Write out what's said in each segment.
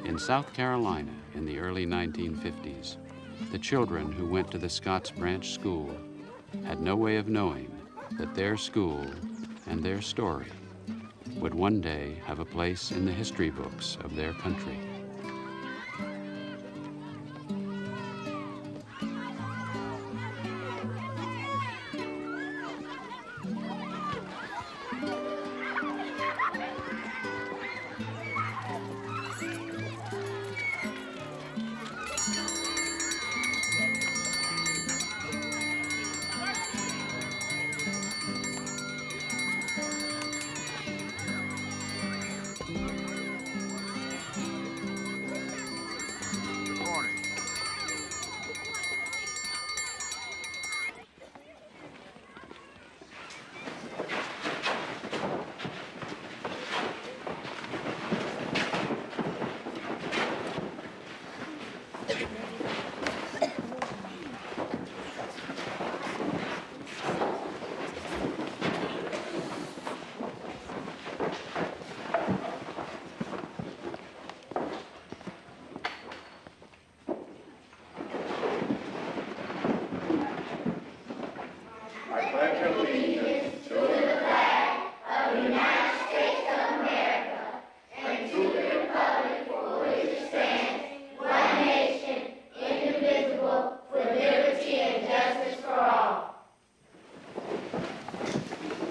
In South Carolina in the early 1950s, the children who went to the Scotts Branch School had no way of knowing that their school and their story would one day have a place in the history books of their country.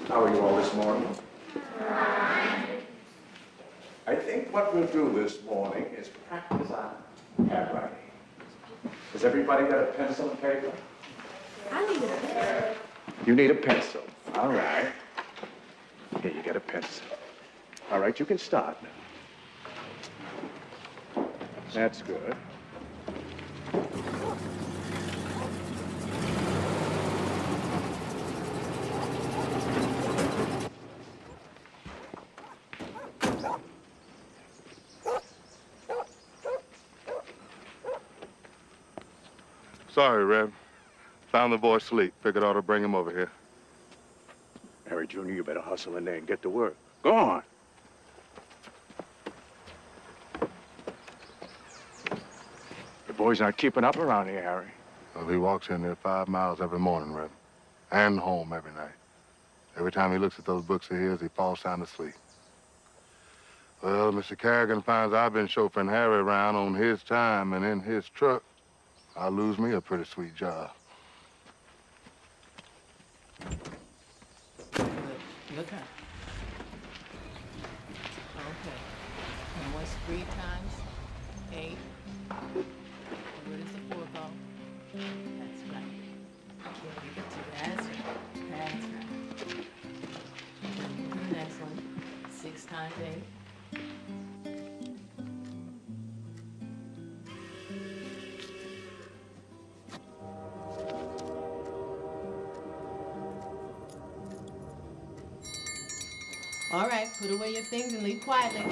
How are you all this morning? I think what we'll do this morning is practice on handwriting. Has everybody got a pencil and paper? I need a pencil. You need a pencil. All right. Here, you get a pencil. All right, you can start now. That's good. Sorry, Rev. Found the boy asleep. Figured I ought to bring him over here. Harry Jr., you better hustle in there and get to work. Go on. The boy's not keeping up around here, Harry. Well, he walks in there 5 miles every morning, Rev. And home every night. Every time he looks at those books of his, he falls sound asleep. Well, Mr. Carrigan finds I've been chauffeuring Harry around on his time and in his truck. I'll lose me a pretty sweet job. Look up. Okay. And what's 3 times 8? Where does the 4 go? That's right. Yeah, you get to that's right. That's right. The next one. 6 times 8. All right, put away your things and leave quietly.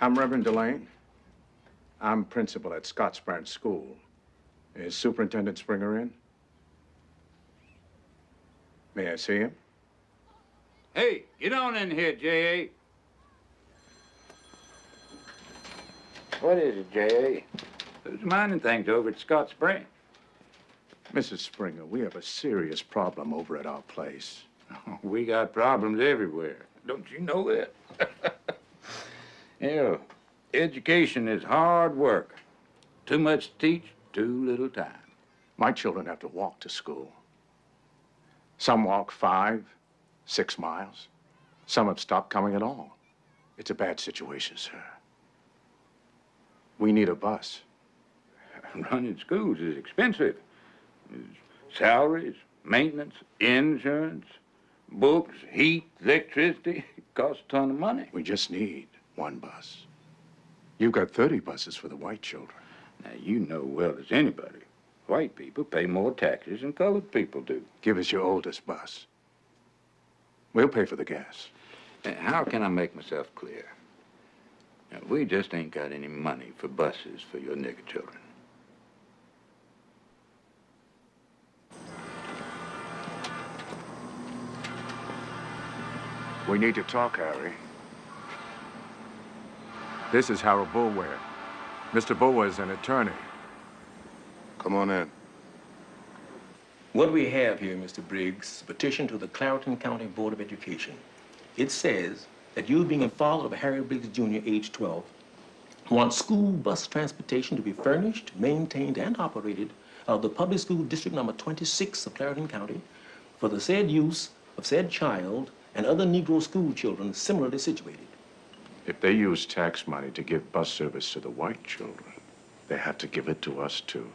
I'm Reverend Delane. I'm principal at Scotts Branch School. Is Superintendent Springer in? May I see him? Hey, get on in here, J.A. What is it, J.A.? Who's minding things over at Scott Springs? Mrs. Springer, we have a serious problem over at our place. We got problems everywhere. Don't you know that? You know, education is hard work. Too much to teach, too little time. My children have to walk to school. Some walk 5, 6 miles. Some have stopped coming at all. It's a bad situation, sir. We need a bus. Running schools is expensive. Salaries, maintenance, insurance, books, heat, electricity. It costs a ton of money. We just need one bus. You've got 30 buses for the white children. Now, you know well as anybody, white people pay more taxes than colored people do. Give us your oldest bus. We'll pay for the gas. How can I make myself clear? Now, we just ain't got any money for buses for your nigger children. We need to talk, Harry. This is Harold Bulwer. Mr. Bulwer is an attorney. Come on in. What we have here, Mr. Briggs, petition to the Clarendon County Board of Education. It says that you, being a father of Harry Briggs Jr., age 12, want school bus transportation to be furnished, maintained, and operated out of the public school district number 26 of Clarendon County for the said use of said child and other Negro school children similarly situated. If they use tax money to give bus service to the white children, they have to give it to us, too.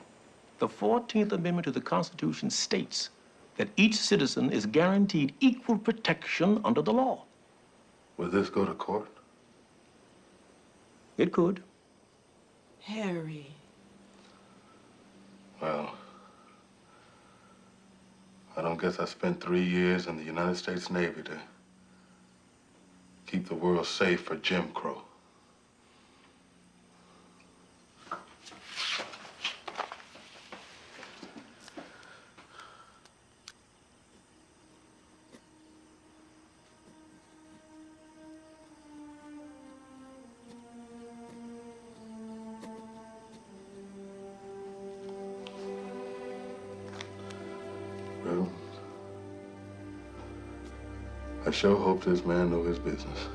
The 14th Amendment to the Constitution states that each citizen is guaranteed equal protection under the law. Will this go to court? It could. Harry. Well, I don't guess I spent 3 years in the United States Navy to keep the world safe for Jim Crow. Well, I sure hope this man know his business.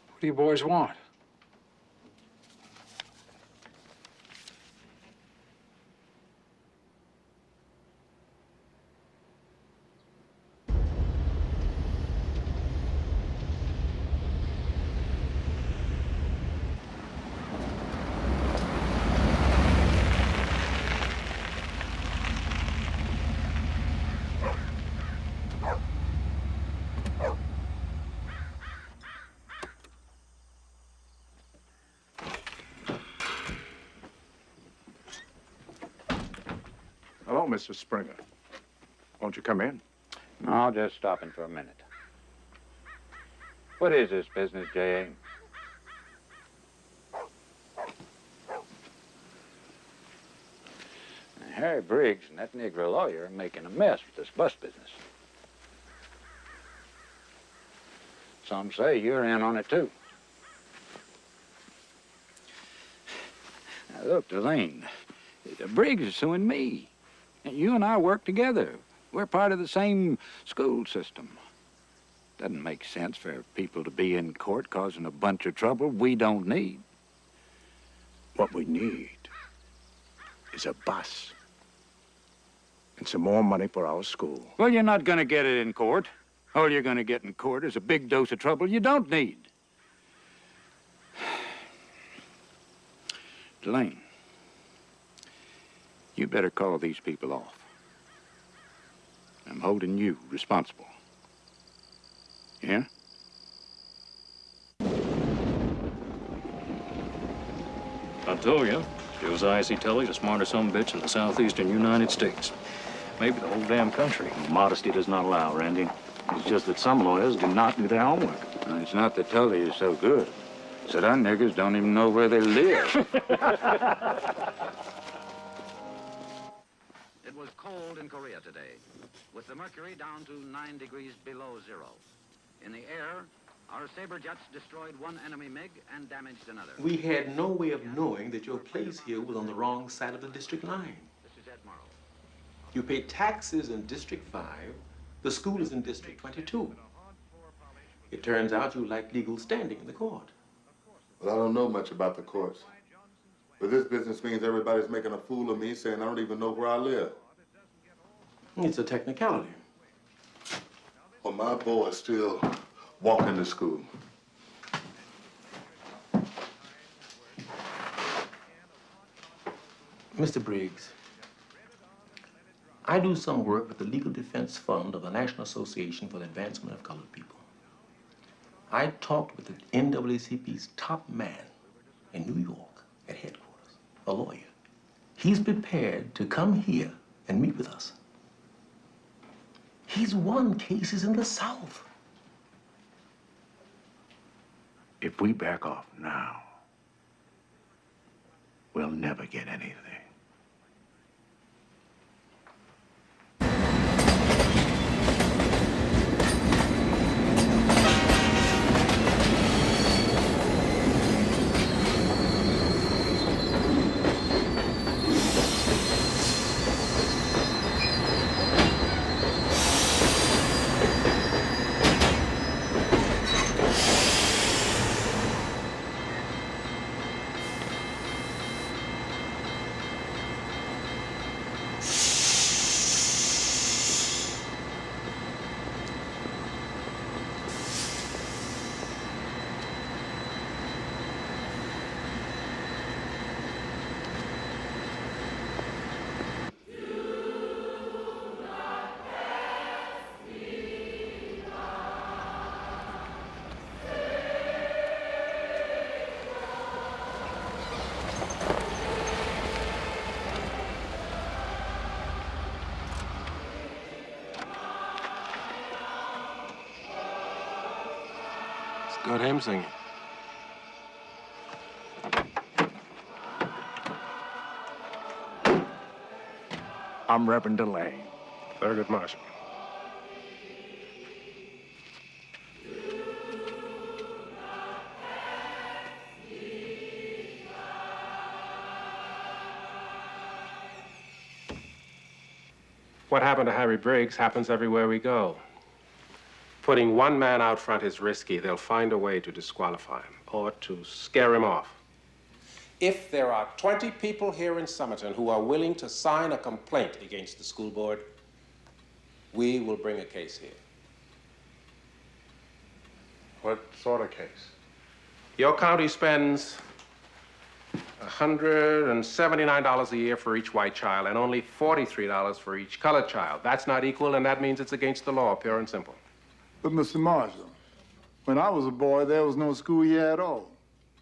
What do you boys want? Hello, Mr. Springer. Won't you come in? I'll just stop in for a minute. What is this business, J.A.? Harry Briggs and that Negro lawyer are making a mess with this bus business. Some say you're in on it, too. Now, look, Delane, Briggs is suing me. And you and I work together. We're part of the same school system. Doesn't make sense for people to be in court causing a bunch of trouble we don't need. What we need is a bus and some more money for our school. Well, you're not going to get it in court. All you're going to get in court is a big dose of trouble you don't need. Delane, you better call these people off. I'm holding you responsible. Yeah? I told you, Josiah C. Tully, the smartest sumbitch in the southeastern United States. Maybe the whole damn country. Modesty does not allow, Randy. It's just that some lawyers do not do their homework. And it's not that Tully is so good. It's that our niggers don't even know where they live. It was cold in Korea today, with the mercury down to 9 degrees below zero. In the air, our Sabre jets destroyed one enemy MiG and damaged another. We had no way of knowing that your place here was on the wrong side of the district line. This is Ed Morrow. You pay taxes in District 5. The school is in District 22. It turns out you lack legal standing in the court. Well, I don't know much about the courts. But this business means everybody's making a fool of me, saying I don't even know where I live. It's a technicality. Well, my boy is still walking to school. Mr. Briggs, I do some work with the Legal Defense Fund of the National Association for the Advancement of Colored People. I talked with the NAACP's top man in New York at headquarters, a lawyer. He's prepared to come here and meet with us. He's won cases in the South. If we back off now, we'll never get anything. Good hymn singing. I'm Reverend DeLay, Thurgood Marshall. What happened to Harry Briggs happens everywhere we go. Putting one man out front is risky. They'll find a way to disqualify him or to scare him off. If there are 20 people here in Somerton who are willing to sign a complaint against the school board, we will bring a case here. What sort of case? Your county spends $179 a year for each white child and only $43 for each colored child. That's not equal, and that means it's against the law, pure and simple. But, Mr. Marshall, when I was a boy, there was no school here at all.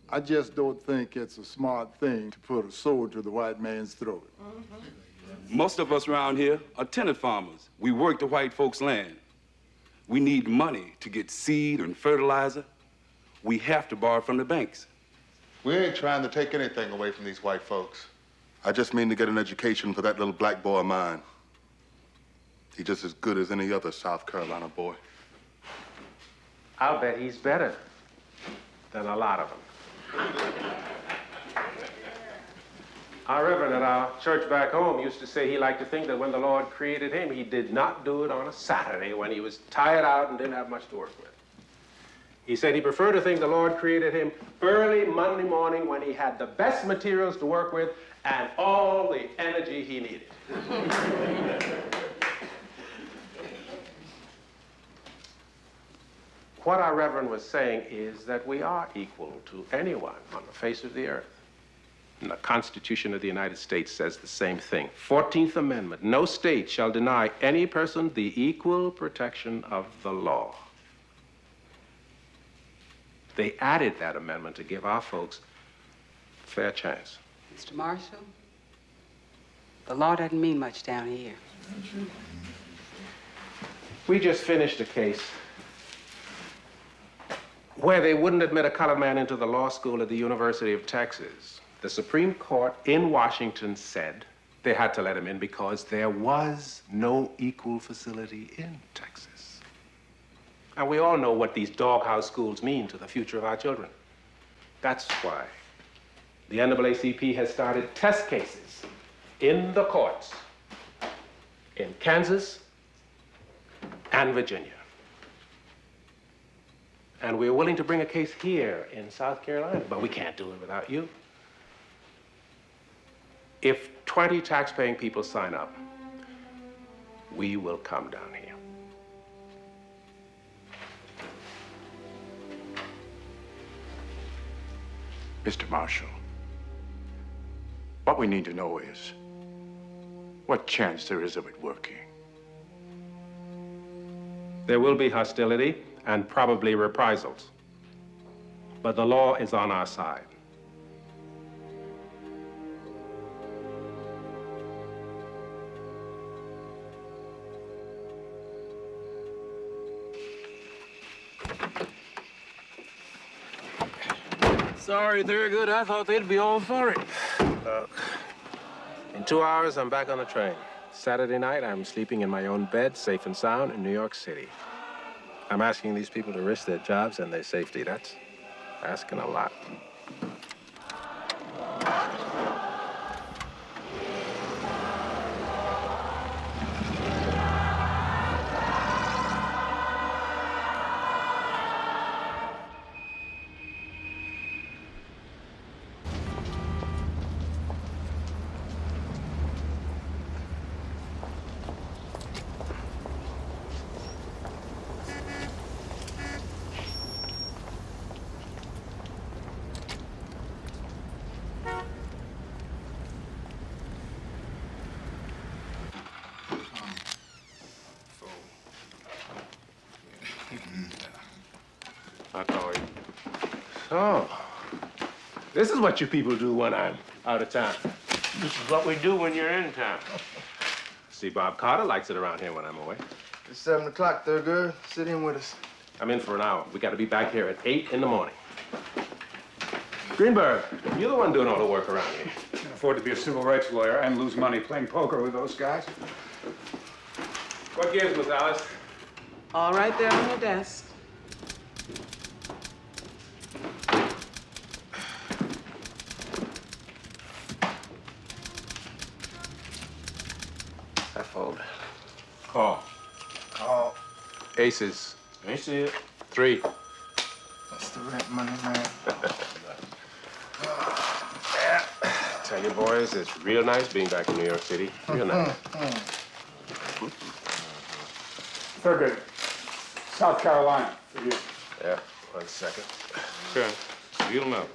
I just don't think it's a smart thing to put a sword to the white man's throat. Most of us around here are tenant farmers. We work the white folks' land. We need money to get seed and fertilizer. We have to borrow from the banks. We ain't trying to take anything away from these white folks. I just mean to get an education for that little black boy of mine. He's just as good as any other South Carolina boy. I'll bet he's better than a lot of them. Our Reverend at our church back home used to say he liked to think that when the Lord created him, he did not do it on a Saturday when he was tired out and didn't have much to work with. He said he preferred to think the Lord created him early Monday morning when he had the best materials to work with and all the energy he needed. What our Reverend was saying is that we are equal to anyone on the face of the earth. And the Constitution of the United States says the same thing. 14th Amendment, no state shall deny any person the equal protection of the law. They added that amendment to give our folks a fair chance. Mr. Marshall, the law doesn't mean much down here. We just finished a case where they wouldn't admit a colored man into the law school at the University of Texas. The Supreme Court in Washington said they had to let him in because there was no equal facility in Texas. And we all know what these doghouse schools mean to the future of our children. That's why the NAACP has started test cases in the courts in Kansas and Virginia. And we're willing to bring a case here in South Carolina, but we can't do it without you. If 20 tax-paying people sign up, we will come down here. Mr. Marshall, what we need to know is what chance there is of it working. There will be hostility and probably reprisals, but the law is on our side. Sorry, Thurgood. I thought they'd be all for it. Look, in 2 hours, I'm back on the train. Saturday night, I'm sleeping in my own bed, safe and sound, in New York City. I'm asking these people to risk their jobs and their safety. That's asking a lot. I'll call you. So, this is what you people do when I'm out of town. This is what we do when you're in town. See, Bob Carter likes it around here when I'm away. It's 7 o'clock, Thurgood. Sit in with us. I'm in for an hour. We got to be back here at 8 in the morning. Greenberg, you're the one doing all the work around here. I can afford to be a civil rights lawyer and lose money playing poker with those guys. What gives, Miss Alice? All right there on your desk. That fold. Call. Call. Aces. I see it. 3. That's the rent money, man. Yeah. Tell you, boys, it's real nice being back in New York City. Real nice. Thurgood, South Carolina for you. Yeah, 1 second. Sure. Feel them out.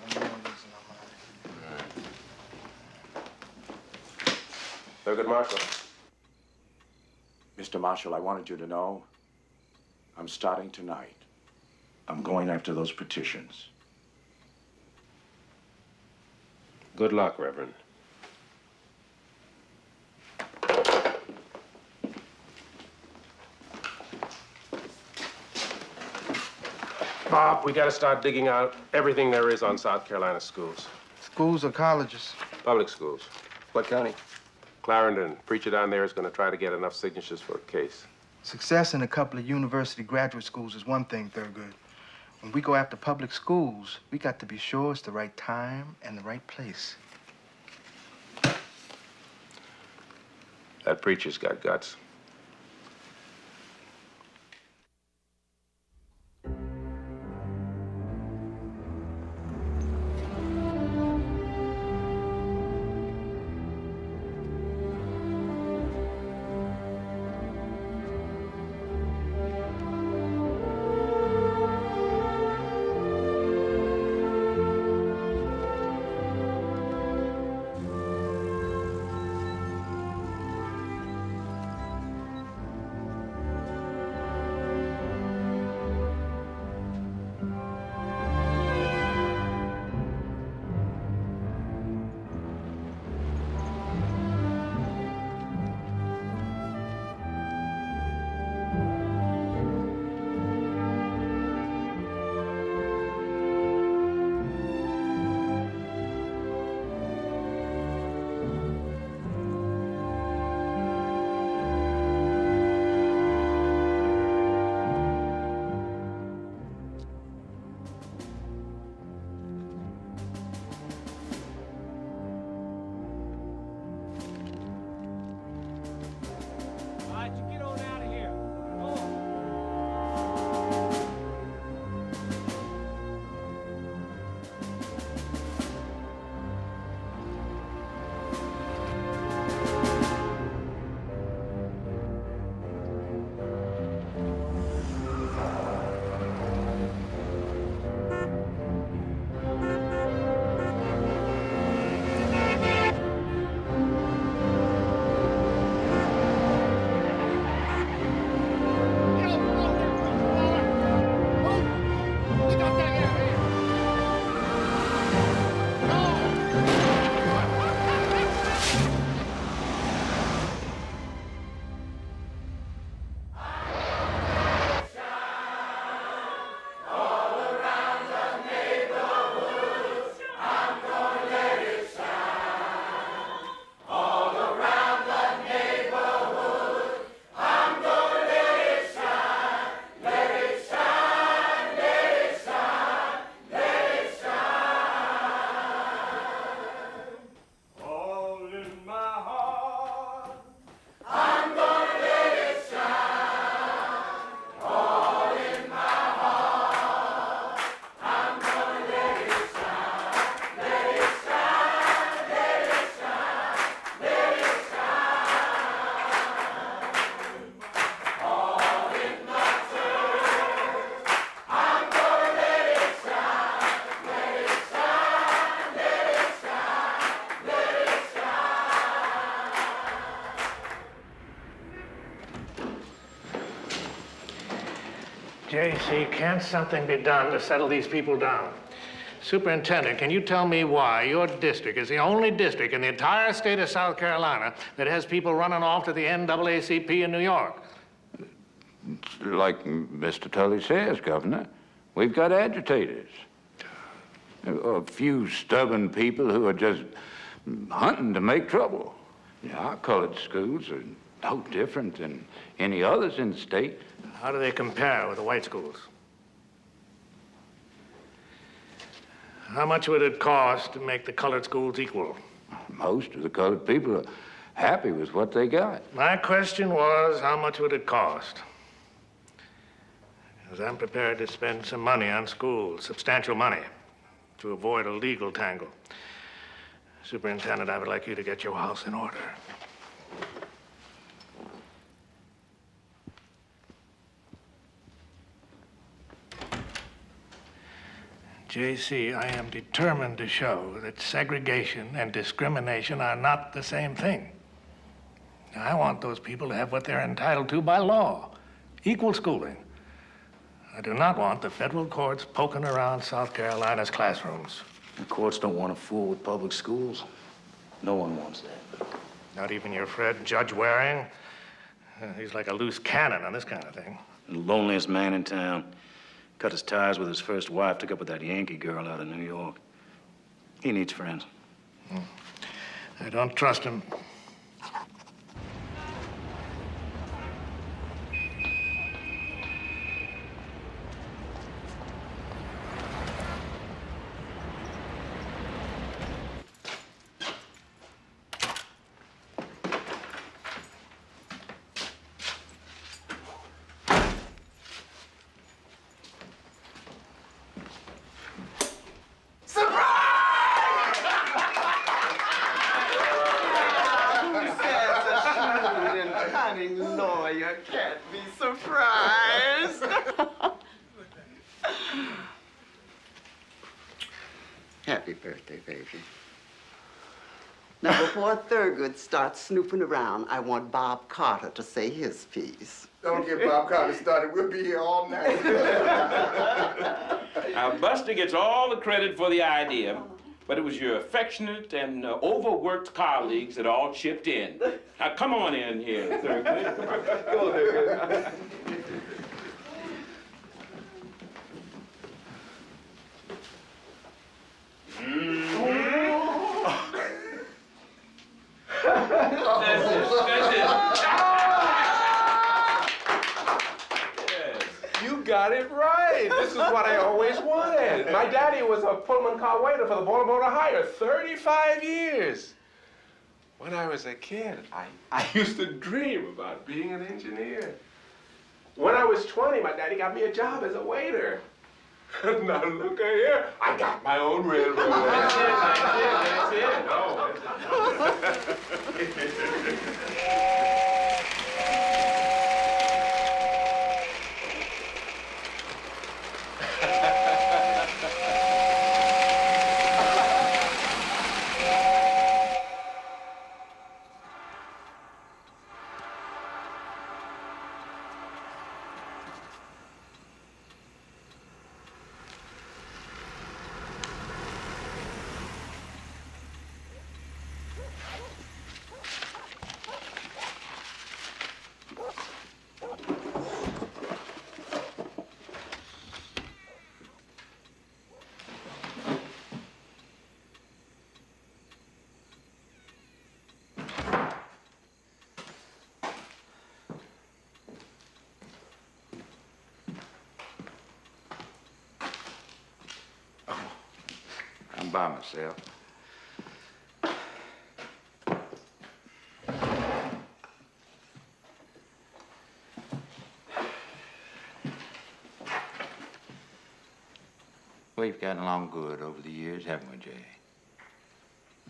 Thurgood Marshall. Mr. Marshall, I wanted you to know I'm starting tonight. I'm going after those petitions. Good luck, Reverend. Bob, we got to start digging out everything there is on South Carolina schools. Schools or colleges? Public schools. What county? Clarendon, preacher down there is going to try to get enough signatures for a case. Success in a couple of university graduate schools is one thing, Thurgood. When we go after public schools, we got to be sure it's the right time and the right place. That preacher's got guts. J.C., can't something be done to settle these people down? Superintendent, can you tell me why your district is the only district in the entire state of South Carolina that has people running off to the NAACP in New York? Like Mr. Tully says, Governor, we've got agitators. A few stubborn people who are just hunting to make trouble. Yeah, our colored schools are no different than any others in the state. How do they compare with the white schools? How much would it cost to make the colored schools equal? Most of the colored people are happy with what they got. My question was, how much would it cost? Because I'm prepared to spend some money on schools, substantial money, to avoid a legal tangle. Superintendent, I would like you to get your house in order. J.C., I am determined to show that segregation and discrimination are not the same thing. I want those people to have what they're entitled to by law, equal schooling. I do not want the federal courts poking around South Carolina's classrooms. The courts don't want to fool with public schools. No one wants that. Not even your friend, Judge Waring? He's like a loose cannon on this kind of thing. The loneliest man in town. Cut his ties with his first wife, took up with that Yankee girl out of New York. He needs friends. I don't trust him. Lawyer can't be surprised. Happy birthday, baby. Now, before Thurgood starts snooping around, I want Bob Carter to say his piece. Don't get Bob Carter started. We'll be here all night. Now, Buster gets all the credit for the idea, but it was your affectionate and overworked colleagues that all chipped in. Now, come on in here, Thurgood. Come on, Thurgood. You got it right. This is what I always wanted. My daddy was a Pullman car waiter for the Baltimore Motor Hire, 35 years. When I was a kid, I used to dream about being an engineer. When I was 20, my daddy got me a job as a waiter. Now look here, I got my own railroad. That's it. No, I'm by myself. We've gotten along good over the years, haven't we, Jay?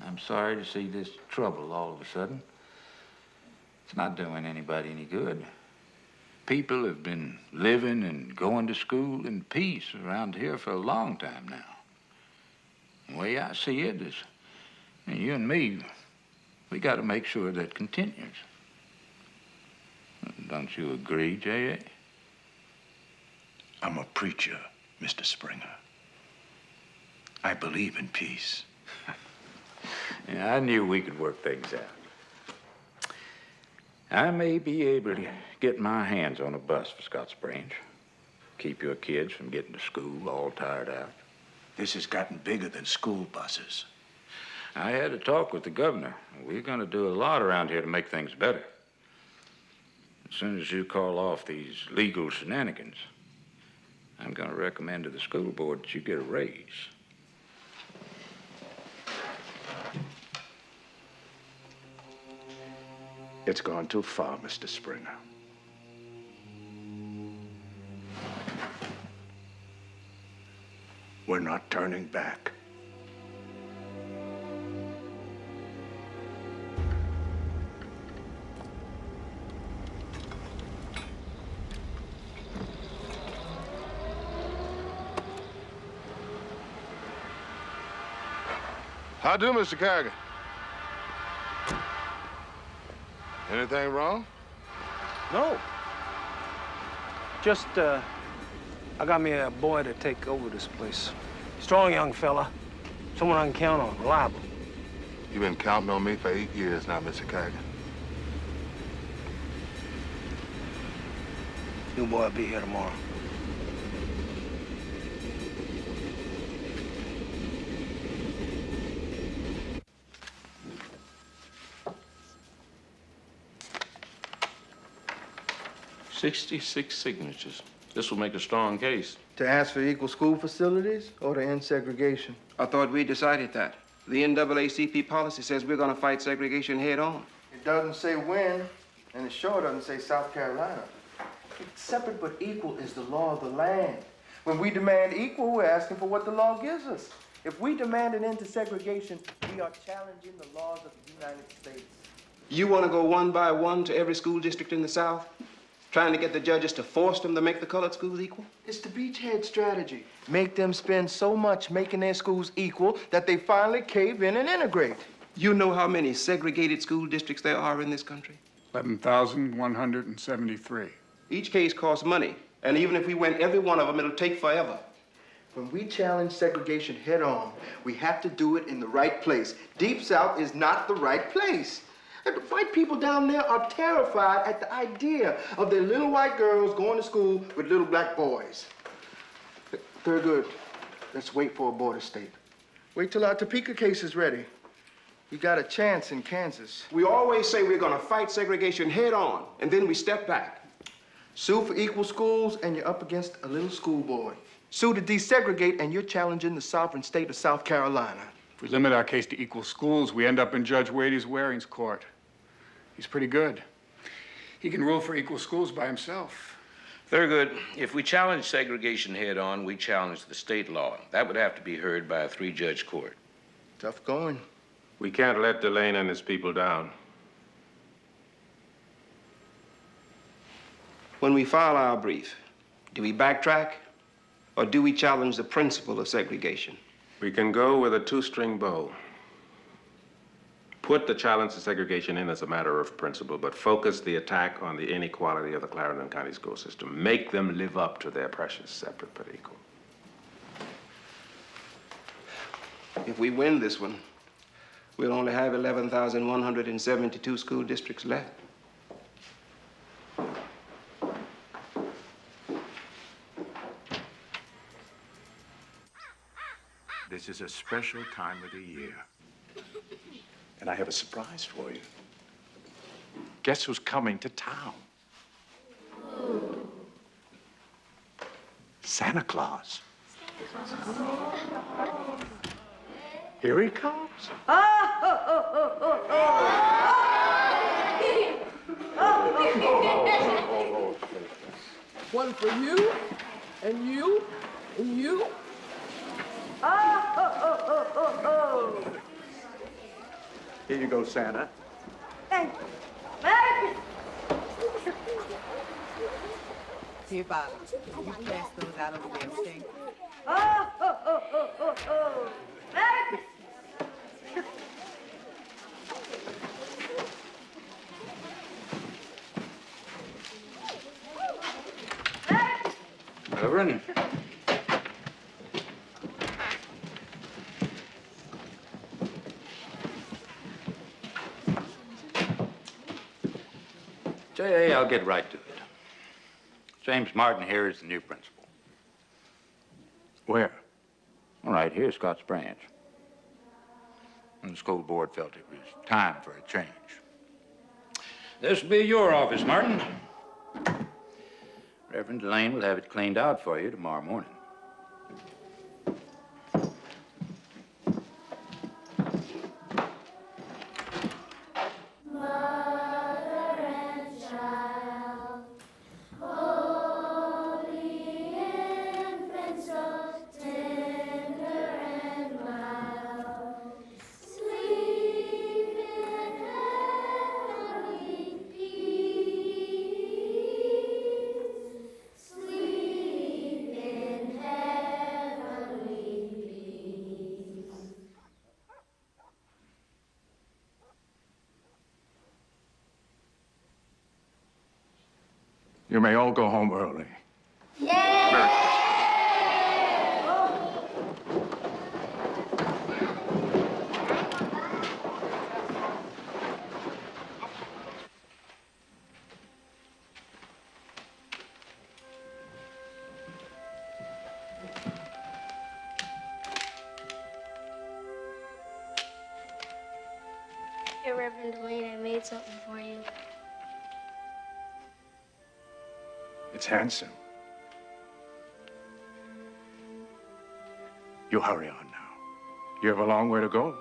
I'm sorry to see this trouble all of a sudden. It's not doing anybody any good. People have been living and going to school in peace around here for a long time now. The way I see it is, you and me, we got to make sure that continues. Don't you agree, J.A.? I'm a preacher, Mr. Springer. I believe in peace. Yeah, I knew we could work things out. I may be able to get my hands on a bus for Scotts Branch. Keep your kids from getting to school all tired out. This has gotten bigger than school buses. I had a talk with the governor. We're going to do a lot around here to make things better. As soon as you call off these legal shenanigans, I'm going to recommend to the school board that you get a raise. It's gone too far, Mr. Springer. We're not turning back. How do, Mr. Carrigan? Anything wrong? No. Just, I got me a boy to take over this place. Strong young fella. Someone I can count on, reliable. You've been counting on me for 8 years now, Mr. Carrigan. New boy will be here tomorrow. "66 signatures. This will make a strong case." To ask for equal school facilities or to end segregation? I thought we decided that. The NAACP policy says we're going to fight segregation head on. It doesn't say when, and it sure doesn't say South Carolina. Separate but equal is the law of the land. When we demand equal, we're asking for what the law gives us. If we demand an end to segregation, we are challenging the laws of the United States. You want to go one by one to every school district in the South? Trying to get the judges to force them to make the colored schools equal? It's the beachhead strategy. Make them spend so much making their schools equal that they finally cave in and integrate. You know how many segregated school districts there are in this country? 11,173. Each case costs money, and even if we win every one of them, it'll take forever. When we challenge segregation head on, we have to do it in the right place. Deep South is not the right place. And the white people down there are terrified at the idea of their little white girls going to school with little black boys. Thurgood, let's wait for a border state. Wait till our Topeka case is ready. We got a chance in Kansas. We always say we're going to fight segregation head on, and then we step back. Sue for equal schools, and you're up against a little schoolboy. Sue to desegregate, and you're challenging the sovereign state of South Carolina. If we limit our case to equal schools, we end up in Judge Wadey's Waring's court. He's pretty good. He can rule for equal schools by himself. Thurgood, if we challenge segregation head on, we challenge the state law. That would have to be heard by a 3-judge court. Tough going. We can't let Delane and his people down. When we file our brief, do we backtrack, or do we challenge the principle of segregation? We can go with a 2-string bow. Put the challenge to segregation in as a matter of principle, but focus the attack on the inequality of the Clarendon County school system. Make them live up to their precious separate but equal. If we win this one, we'll only have 11,172 school districts left. This is a special time of the year. And I have a surprise for you. Guess who's coming to town? Santa Claus. Here he comes. One for you, and you, and you. Here you go, Santa. Thank you. Here, Bob. You pass those out over there, okay? Reverend. J.A., I'll get right to it. James Martin here is the new principal. Where? Right here, Scotts Branch. And the school board felt it was time for a change. This will be your office, Martin. Reverend Delane will have it cleaned out for you tomorrow morning. You may all go home early. Hey, Reverend Delane, I made something for you. It's handsome. You hurry on now. You have a long way to go.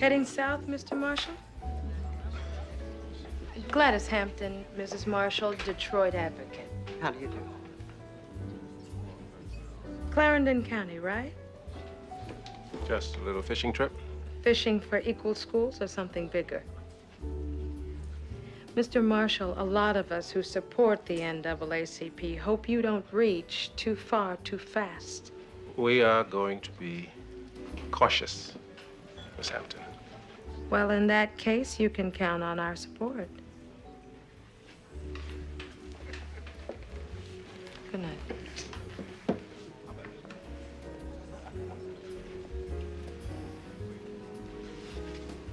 Heading south, Mr. Marshall? Gladys Hampton, Mrs. Marshall, Detroit Advocate. How do you do? Clarendon County, right? Just a little fishing trip. Fishing for equal schools or something bigger? Mr. Marshall, a lot of us who support the NAACP hope you don't reach too far too fast. We are going to be cautious, Miss Hampton. Well, in that case, you can count on our support. Good night.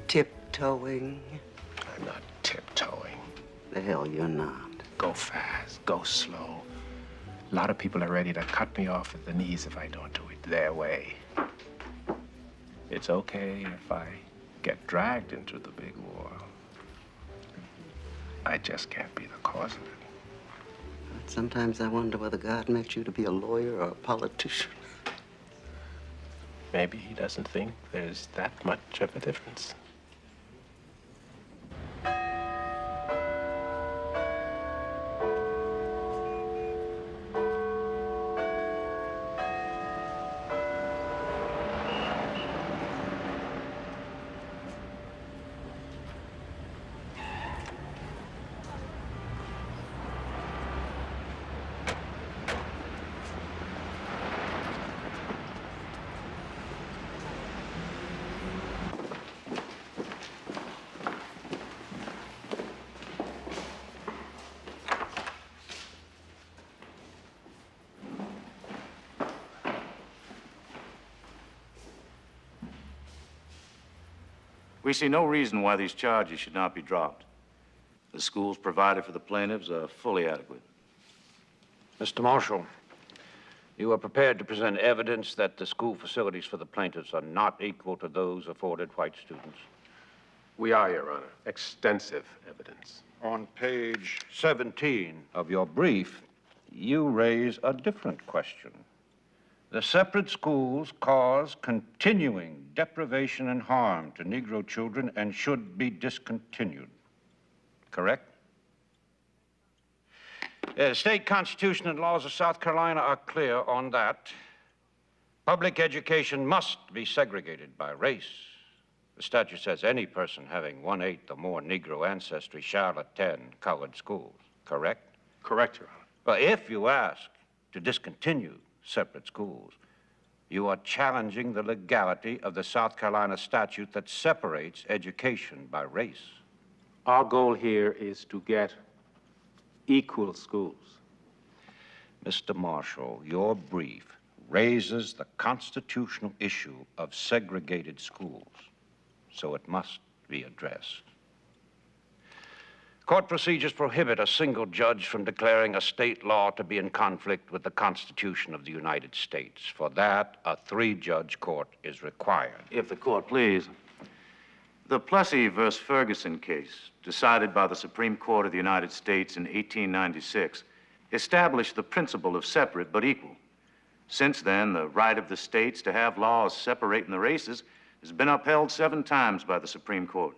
Tiptoeing. I'm not tiptoeing. The hell you're not. Go fast, go slow. A lot of people are ready to cut me off at the knees if I don't do it their way. It's okay if I get dragged into the big war. I just can't be the cause of it. Sometimes I wonder whether God meant you to be a lawyer or a politician. Maybe he doesn't think there's that much of a difference. We see no reason why these charges should not be dropped. The schools provided for the plaintiffs are fully adequate. Mr. Marshall, You are prepared to present evidence that the school facilities for the plaintiffs are not equal to those afforded white students? We are, Your Honor. Extensive evidence. On page 17 of your brief, you raise a different question. The separate schools cause continuing deprivation and harm to Negro children and should be discontinued. Correct? The state constitution and laws of South Carolina are clear on that. Public education must be segregated by race. The statute says any person having 1/8 or more Negro ancestry shall attend colored schools. Correct? Correct, Your Honor. But if you ask to discontinue separate schools, you are challenging the legality of the South Carolina statute that separates education by race. Our goal here is to get equal schools. Mr. Marshall, your brief raises the constitutional issue of segregated schools, so it must be addressed. Court procedures prohibit a single judge from declaring a state law to be in conflict with the Constitution of the United States. For that, a 3-judge court is required. If the court please. The Plessy v. Ferguson case, decided by the Supreme Court of the United States in 1896, established the principle of separate but equal. Since then, the right of the states to have laws separating the races has been upheld 7 times by the Supreme Court.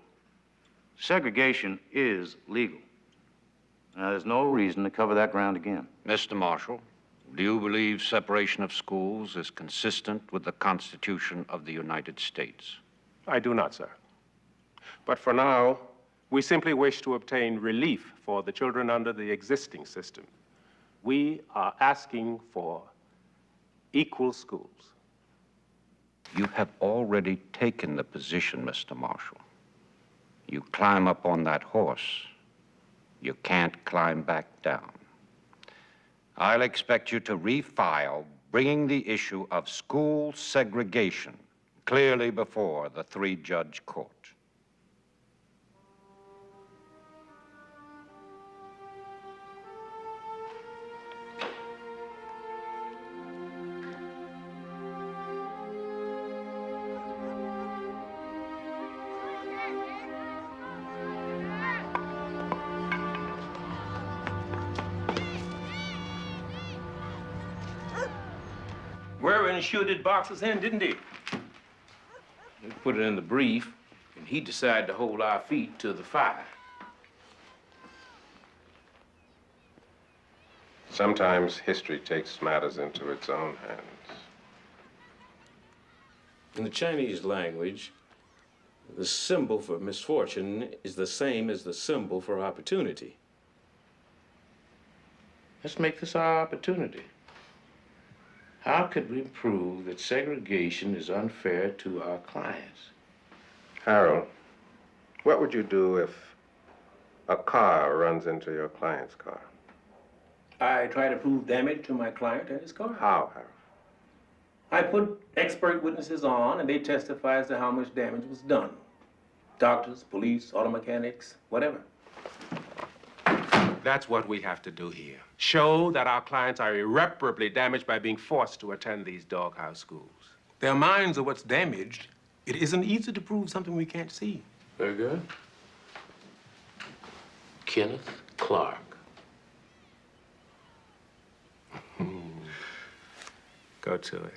Segregation is legal. There's no reason to cover that ground again. Mr. Marshall, do you believe separation of schools is consistent with the Constitution of the United States? I do not, sir. But for now, we simply wish to obtain relief for the children under the existing system. We are asking for equal schools. You have already taken the position, Mr. Marshall. You climb up on that horse, you can't climb back down. I'll expect you to refile, bringing the issue of school segregation clearly before the 3-judge court. Warren shooted boxes in, didn't he? We put it in the brief, and he decided to hold our feet to the fire. Sometimes history takes matters into its own hands. In the Chinese language, the symbol for misfortune is the same as the symbol for opportunity. Let's make this our opportunity. How could we prove that segregation is unfair to our clients? Harold, what would you do if a car runs into your client's car? I try to prove damage to my client and his car. How, Harold? I put expert witnesses on, and they testify as to how much damage was done. Doctors, police, auto mechanics, whatever. That's what we have to do here. Show that our clients are irreparably damaged by being forced to attend these doghouse schools. Their minds are what's damaged. It isn't easy to prove something we can't see. Very good. Kenneth Clark. Go to it.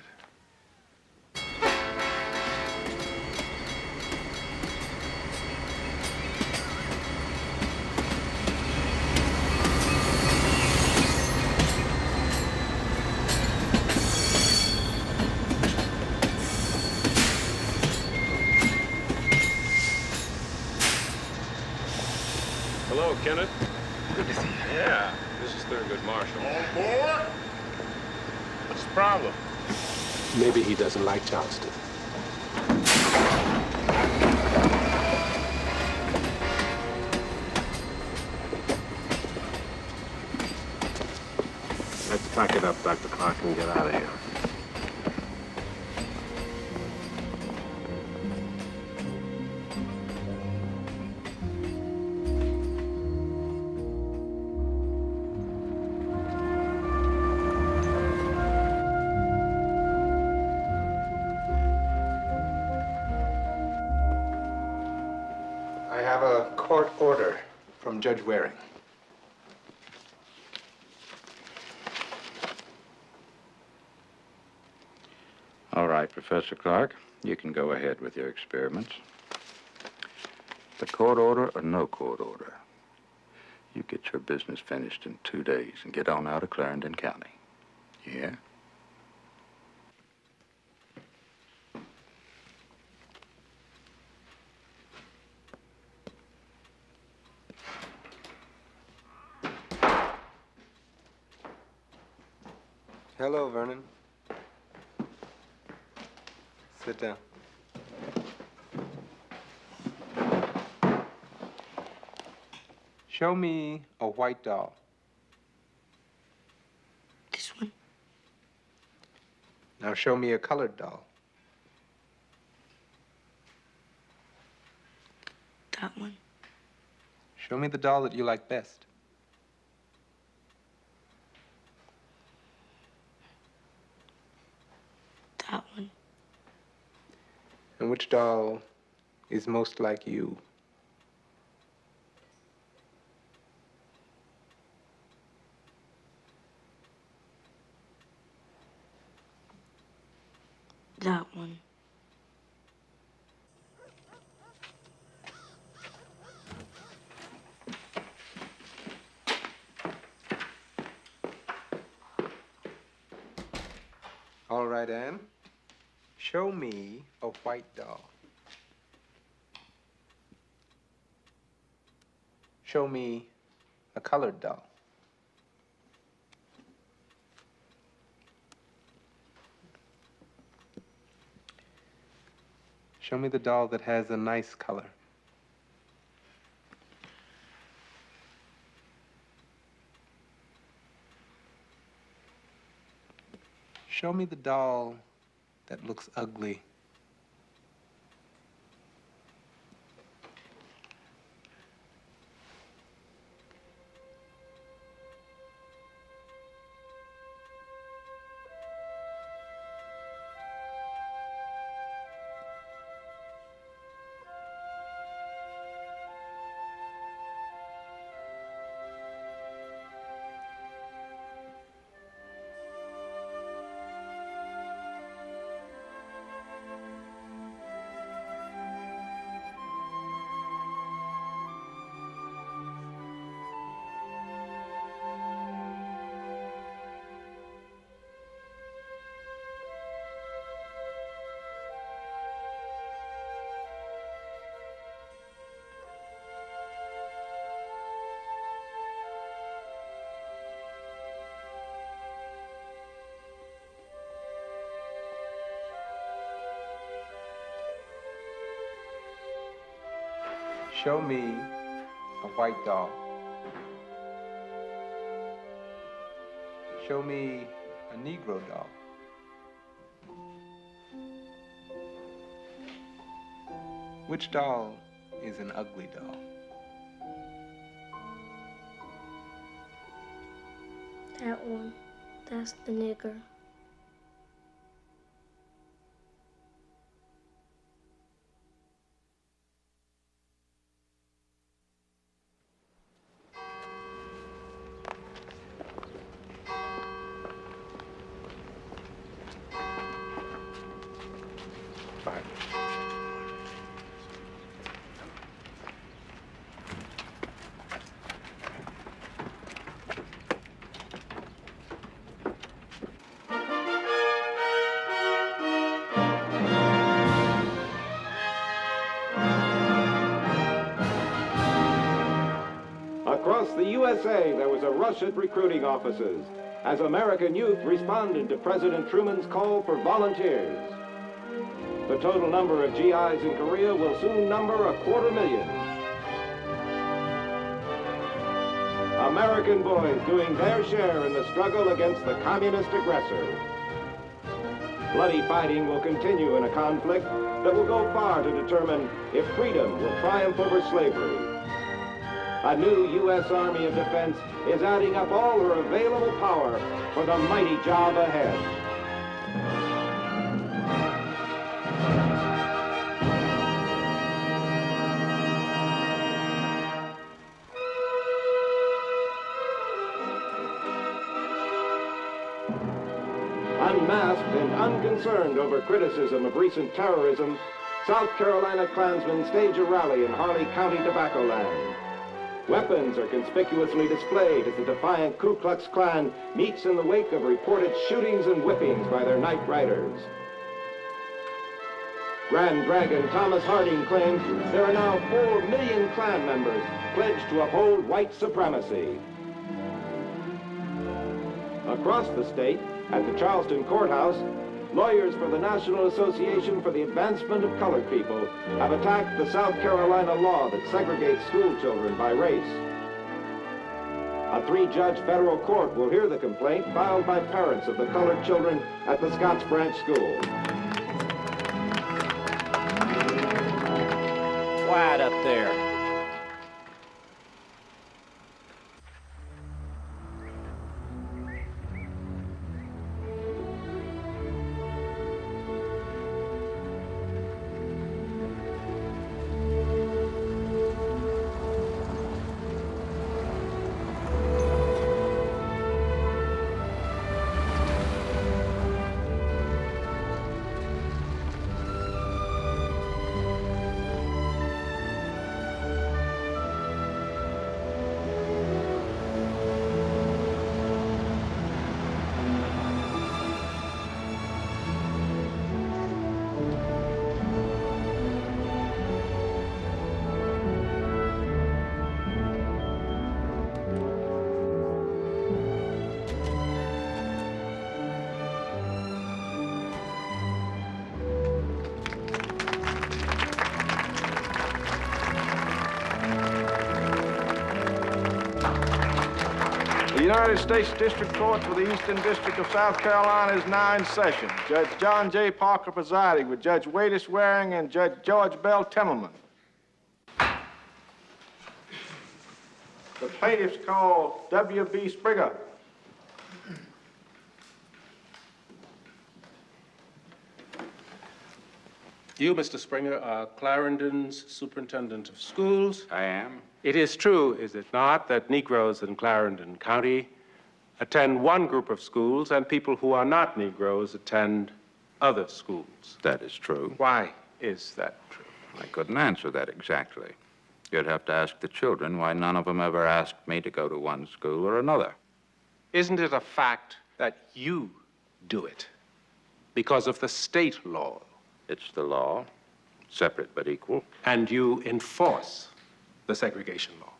Hello, Kenneth. Good to see you. Yeah, this is Thurgood Marshall. On board? What's the problem? Maybe he doesn't like Charleston. Let's pack it up, Dr. Clark, and get out of here. a court order from Judge Waring. All right, Professor Clark, you can go ahead with your experiments. The court order or no court order, you get your business finished in 2 days and get on out of Clarendon County. Yeah? Hello, Vernon. Sit down. Show me a white doll. This one. Now show me a colored doll. That one. Show me the doll that you like best. That one. And which doll is most like you? That one. All right, Anne. Show me a white doll. Show me a colored doll. Show me the doll that has a nice color. Show me the doll that looks ugly. Show me a white doll. Show me a Negro doll. Which doll is an ugly doll? That one. That's the nigger. Across the USA, there was a rush at recruiting offices as American youth responded to President Truman's call for volunteers. The total number of GIs in Korea will soon number 250,000. American boys doing their share in the struggle against the communist aggressor. Bloody fighting will continue in a conflict that will go far to determine if freedom will triumph over slavery. A new U.S. Army of Defense is adding up all her available power for the mighty job ahead. Unmasked and unconcerned over criticism of recent terrorism, South Carolina Klansmen stage a rally in Harley County, Tobacco Land. Weapons are conspicuously displayed as the defiant Ku Klux Klan meets in the wake of reported shootings and whippings by their night riders. Grand Dragon Thomas Harding claims there are now 4 million Klan members pledged to uphold white supremacy. Across the state, at the Charleston Courthouse, lawyers for the National Association for the Advancement of Colored People have attacked the South Carolina law that segregates school children by race. A 3-judge federal court will hear the complaint filed by parents of the colored children at the Scotts Branch School. Quiet up there. The United States District Court for the Eastern District of South Carolina is now in session. Judge John J. Parker presiding, with Judge Wade Swearing and Judge George Bell Timmerman. The plaintiff's called W.B. Springer. You, Mr. Springer, are Clarendon's superintendent of schools. I am. It is true, is it not, that Negroes in Clarendon County attend one group of schools and people who are not Negroes attend other schools? That is true. Why is that true? I couldn't answer that exactly. You'd have to ask the children why none of them ever asked me to go to one school or another. Isn't it a fact that you do it because of the state law? It's the law, separate but equal. And you enforce the segregation law?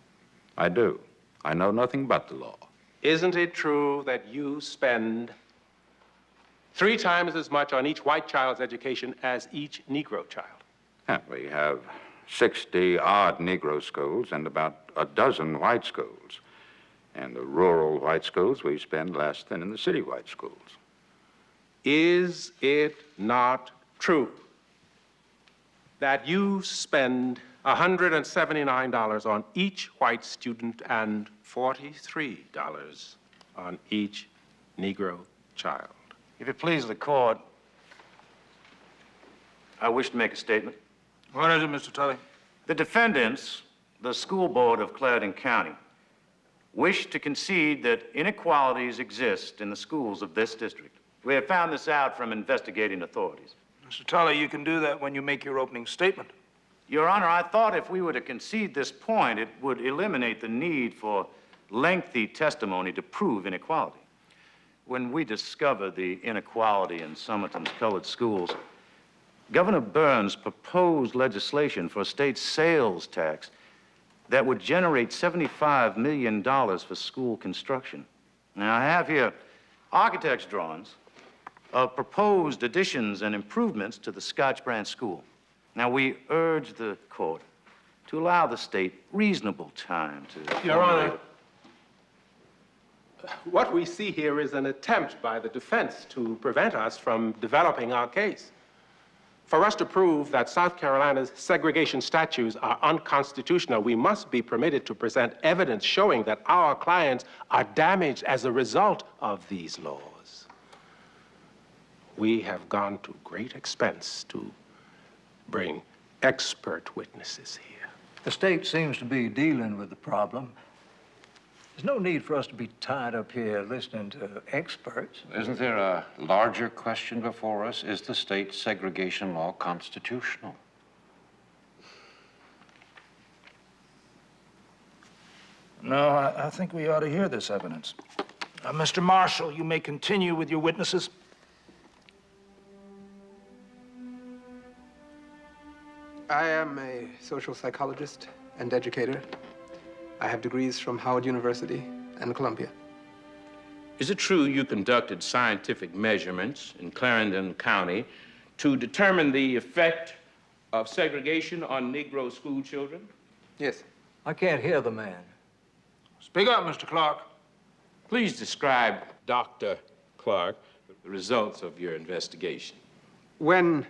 I do. I know nothing but the law. Isn't it true that you spend 3 times as much on each white child's education as each Negro child? Yeah, we have 60-odd Negro schools and about a dozen white schools. And the rural white schools we spend less than in the city white schools. Is it not true that you spend $179 on each white student and $43 on each Negro child? If it pleases the court, I wish to make a statement. What is it, Mr. Tully? The defendants, the school board of Clarendon County, wish to concede that inequalities exist in the schools of this district. We have found this out from investigating authorities. Mr. Tully, you can do that when you make your opening statement. Your Honor, I thought if we were to concede this point, it would eliminate the need for lengthy testimony to prove inequality. When we discovered the inequality in Somerton's colored schools, Governor Burns proposed legislation for a state sales tax that would generate $75 million for school construction. Now, I have here architect's drawings of proposed additions and improvements to the Scotts Branch School. Now, we urge the court to allow the state reasonable time to... Your Honor, what we see here is an attempt by the defense to prevent us from developing our case. For us to prove that South Carolina's segregation statutes are unconstitutional, we must be permitted to present evidence showing that our clients are damaged as a result of these laws. We have gone to great expense to bring expert witnesses here. The state seems to be dealing with the problem. There's no need for us to be tied up here listening to experts. Isn't there a larger question before us? Is the state segregation law constitutional? No, I think we ought to hear this evidence. Mr. Marshall, you may continue with your witnesses. I am a social psychologist and educator. I have degrees from Howard University and Columbia. Is it true you conducted scientific measurements in Clarendon County to determine the effect of segregation on Negro school children? Yes. I can't hear the man. Speak up, Mr. Clark. Please describe, Dr. Clark, the results of your investigation. When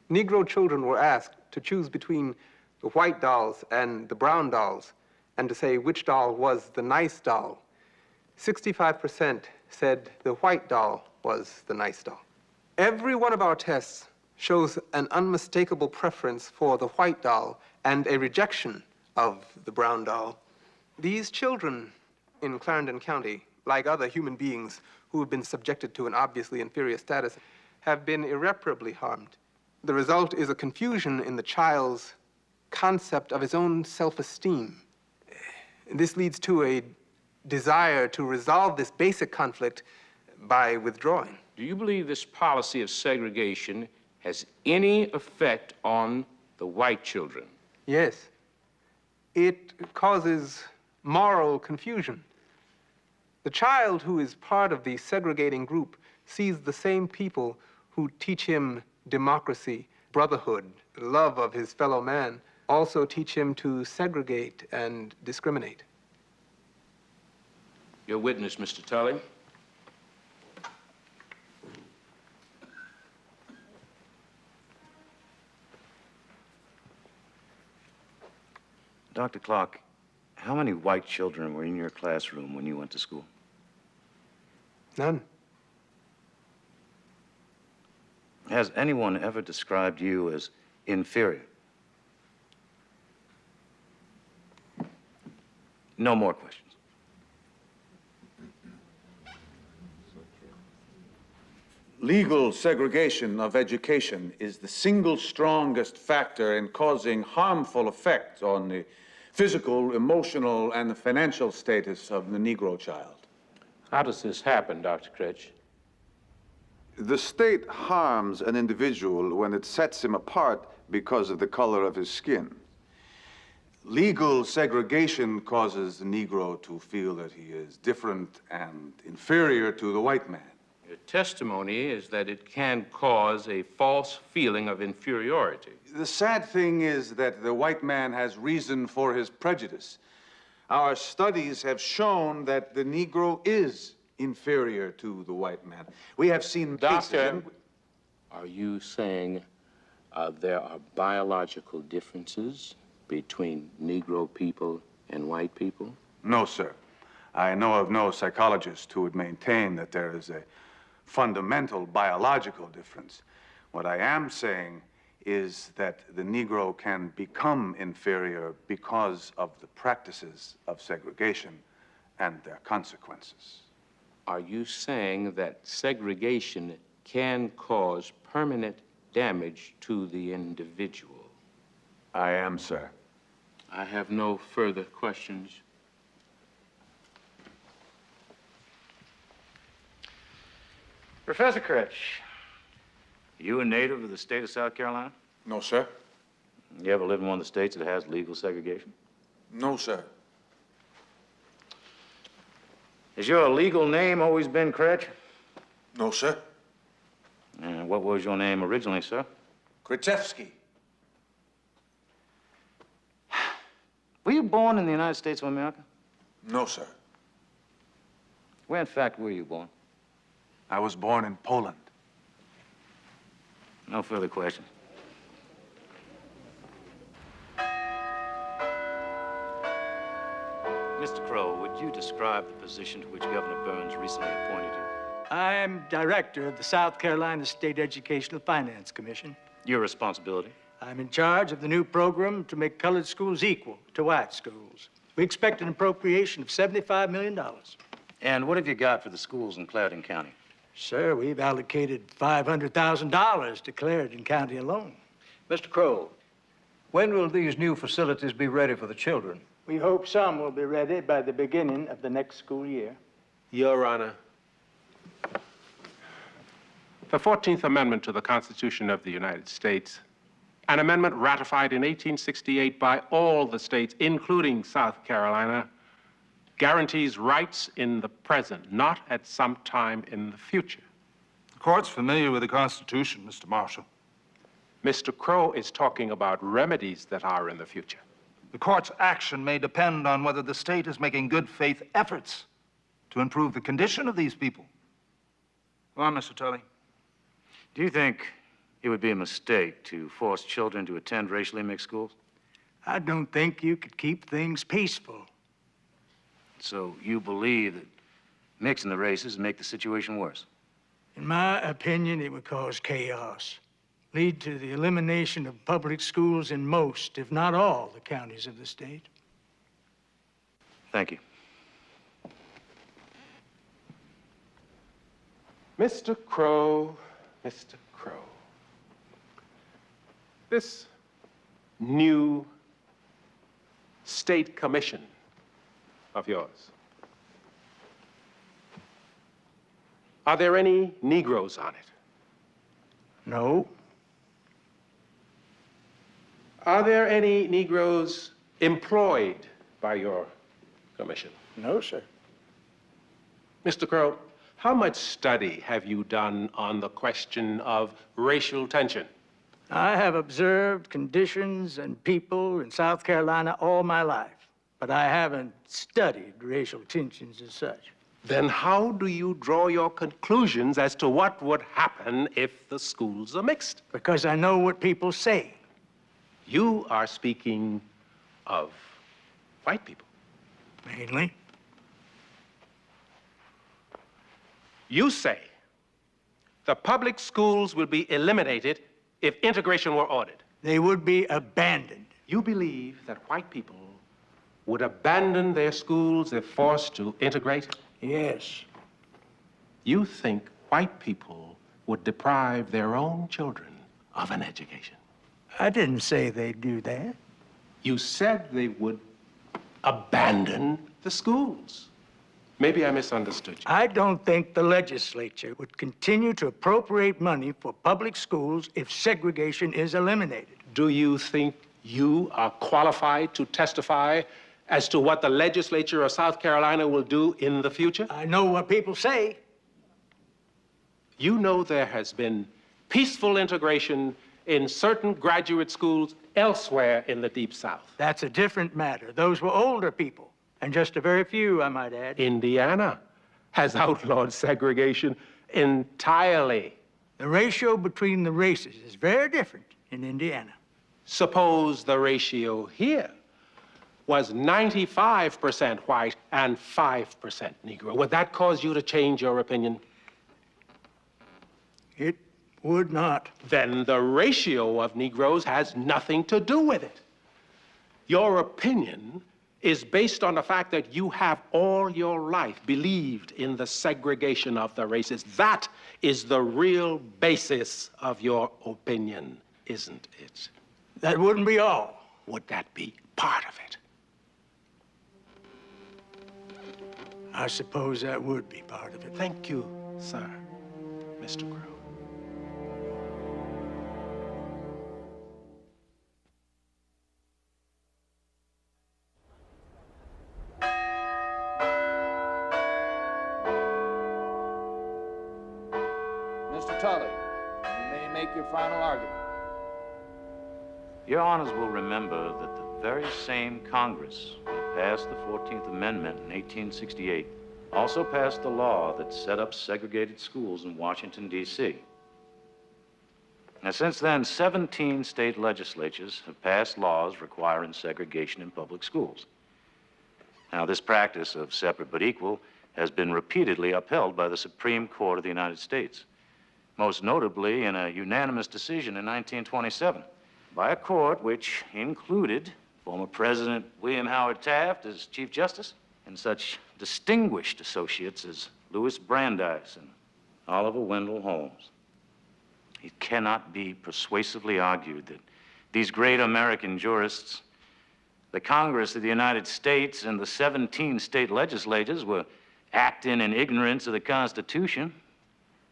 Negro children were asked to choose between the white dolls and the brown dolls, and to say which doll was the nice doll, 65% said the white doll was the nice doll. Every one of our tests shows an unmistakable preference for the white doll and a rejection of the brown doll. These children in Clarendon County, like other human beings who have been subjected to an obviously inferior status, have been irreparably harmed. The result is a confusion in the child's concept of his own self-esteem. This leads to a desire to resolve this basic conflict by withdrawing. Do you believe this policy of segregation has any effect on the white children? Yes. It causes moral confusion. The child who is part of the segregating group sees the same people who teach him democracy, brotherhood, love of his fellow man, also teach him to segregate and discriminate. Your witness, Mr. Tully. Dr. Clark, how many white children were in your classroom when you went to school? None. Has anyone ever described you as inferior? No more questions. Legal segregation of education is the single strongest factor in causing harmful effects on the physical, emotional, and the financial status of the Negro child. How does this happen, Dr. Critch? The state harms an individual when it sets him apart because of the color of his skin. Legal segregation causes the Negro to feel that he is different and inferior to the white man. Your testimony is that it can cause a false feeling of inferiority. The sad thing is that the white man has reason for his prejudice. Our studies have shown that the Negro is inferior to the white man. We have seen Doctor, are you saying there are biological differences between Negro people and white people? No, sir. I know of no psychologist who would maintain that there is a fundamental biological difference. What I am saying is that the Negro can become inferior because of the practices of segregation and their consequences. Are you saying that segregation can cause permanent damage to the individual? I am, sir. I have no further questions. Professor Critch, you a native of the state of South Carolina? No, sir. You ever lived in one of the states that has legal segregation? No, sir. Has your legal name always been Critch? No, sir. And what was your name originally, sir? Krzyzewski. Were you born in the United States of America? No, sir. Where, in fact, were you born? I was born in Poland. No further questions. Mr. Crow, would you describe the position to which Governor Burns recently appointed you? I am director of the South Carolina State Educational Finance Commission. Your responsibility? I'm in charge of the new program to make colored schools equal to white schools. We expect an appropriation of $75 million. And what have you got for the schools in Clarendon County? Sir, we've allocated $500,000 to Clarendon County alone. Mr. Crow, when will these new facilities be ready for the children? We hope some will be ready by the beginning of the next school year. Your Honor, the 14th Amendment to the Constitution of the United States, an amendment ratified in 1868 by all the states, including South Carolina, guarantees rights in the present, not at some time in the future. The court's familiar with the Constitution, Mr. Marshall. Mr. Crow is talking about remedies that are in the future. The court's action may depend on whether the state is making good faith efforts to improve the condition of these people. Go on, Mr. Tully. Do you think it would be a mistake to force children to attend racially mixed schools? I don't think you could keep things peaceful. So you believe that mixing the races would make the situation worse? In my opinion, it would cause chaos, lead to the elimination of public schools in most, if not all, the counties of the state. Thank you. Mr. Crow, Mr. Crow, this new state commission of yours, are there any Negroes on it? No. Are there any Negroes employed by your commission? No, sir. Mr. Crow, how much study have you done on the question of racial tension? I have observed conditions and people in South Carolina all my life, but I haven't studied racial tensions as such. Then how do you draw your conclusions as to what would happen if the schools are mixed? Because I know what people say. You are speaking of white people. Mainly. You say the public schools will be eliminated if integration were ordered. They would be abandoned. You believe that white people would abandon their schools if forced to integrate? Yes. You think white people would deprive their own children of an education? I didn't say they'd do that. You said they would abandon the schools. Maybe I misunderstood you. I don't think the legislature would continue to appropriate money for public schools if segregation is eliminated. Do you think you are qualified to testify as to what the legislature of South Carolina will do in the future? I know what people say. You know there has been peaceful integration in certain graduate schools elsewhere in the Deep South. That's a different matter. Those were older people, and just a very few, I might add. Indiana has outlawed segregation entirely. The ratio between the races is very different in Indiana. Suppose the ratio here was 95% white and 5% Negro. Would that cause you to change your opinion? It would not. Then the ratio of Negroes has nothing to do with it. Your opinion is based on the fact that you have all your life believed in the segregation of the races. That is the real basis of your opinion, isn't it? That wouldn't be all. Would that be part of it? I suppose that would be part of it. Thank you, sir, Mr. Crow. Mr. Tully, you may make your final argument. Your honors will remember that the very same Congress that passed the 14th Amendment in 1868 also passed the law that set up segregated schools in Washington, D.C. Now, since then, 17 state legislatures have passed laws requiring segregation in public schools. Now, this practice of separate but equal has been repeatedly upheld by the Supreme Court of the United States, most notably in a unanimous decision in 1927 by a court which included former President William Howard Taft as Chief Justice, and such distinguished associates as Louis Brandeis and Oliver Wendell Holmes. It cannot be persuasively argued that these great American jurists, the Congress of the United States, and the 17 state legislatures were acting in ignorance of the Constitution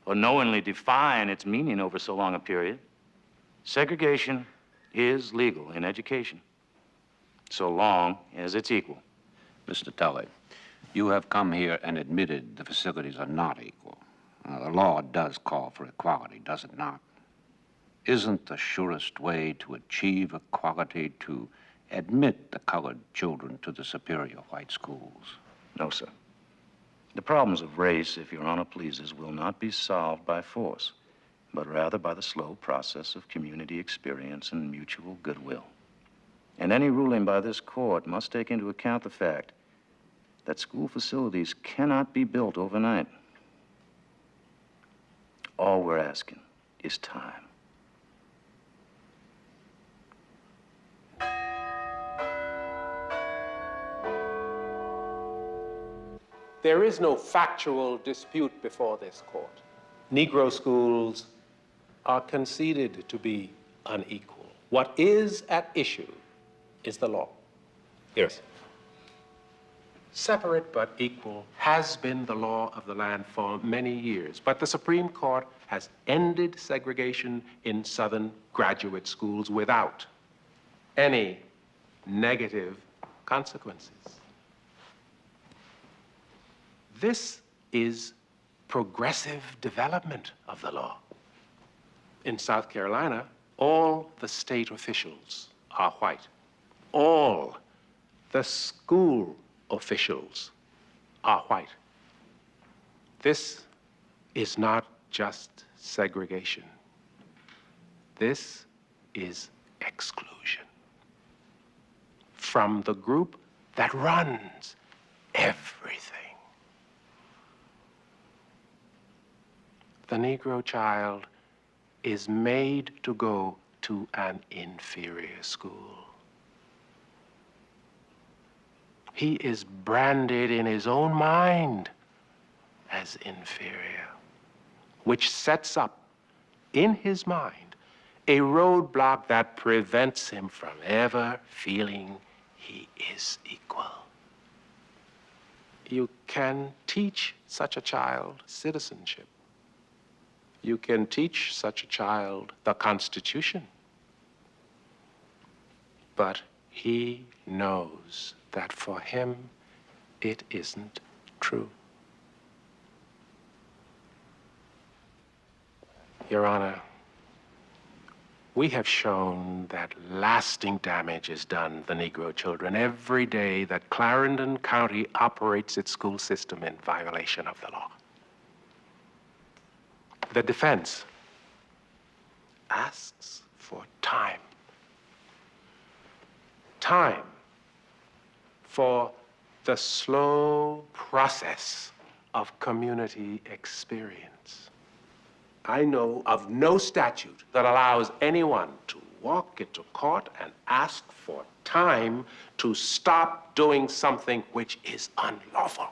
or knowingly defying its meaning over so long a period. Segregation is legal in education, so long as it's equal. Mr. Tully, you have come here and admitted the facilities are not equal. The law does call for equality, does it not? Isn't the surest way to achieve equality to admit the colored children to the superior white schools? No, sir. The problems of race, if Your Honor pleases, will not be solved by force, but rather by the slow process of community experience and mutual goodwill. And any ruling by this court must take into account the fact that school facilities cannot be built overnight. All we're asking is time. There is no factual dispute before this court. Negro schools are conceded to be unequal. What is at issue is the law. Yes. Separate but equal has been the law of the land for many years, but the Supreme Court has ended segregation in Southern graduate schools without any negative consequences. This is progressive development of the law. In South Carolina, all the state officials are white. All the school officials are white. This is not just segregation. This is exclusion from the group that runs everything. The Negro child is made to go to an inferior school. He is branded in his own mind as inferior, which sets up in his mind a roadblock that prevents him from ever feeling he is equal. You can teach such a child citizenship. You can teach such a child the Constitution. But he knows that for him, it isn't true. Your Honor, we have shown that lasting damage is done the Negro children every day that Clarendon County operates its school system in violation of the law. The defense asks for time. Time for the slow process of community experience. I know of no statute that allows anyone to walk into court and ask for time to stop doing something which is unlawful.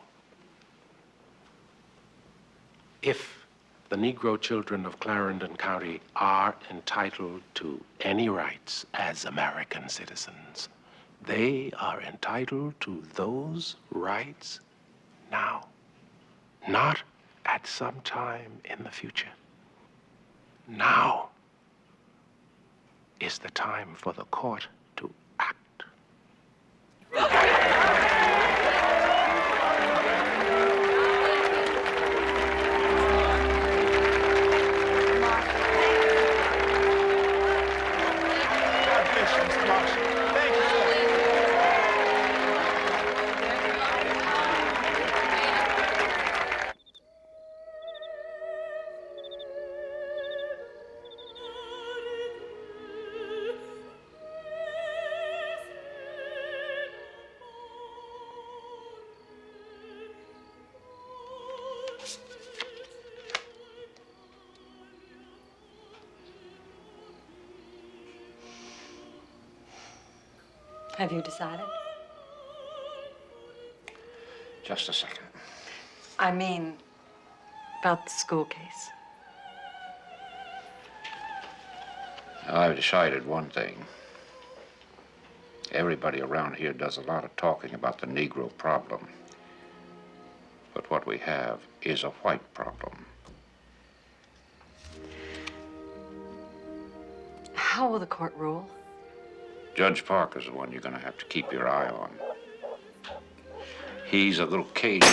If the Negro children of Clarendon County are entitled to any rights as American citizens, they are entitled to those rights now, not at some time in the future. Now is the time for the court to act. Have you decided? Just a second. I mean, about the school case. I've decided one thing. Everybody around here does a lot of talking about the Negro problem. But what we have is a white problem. How will the court rule? Judge Parker's the one you're going to have to keep your eye on. He's a little Cajun.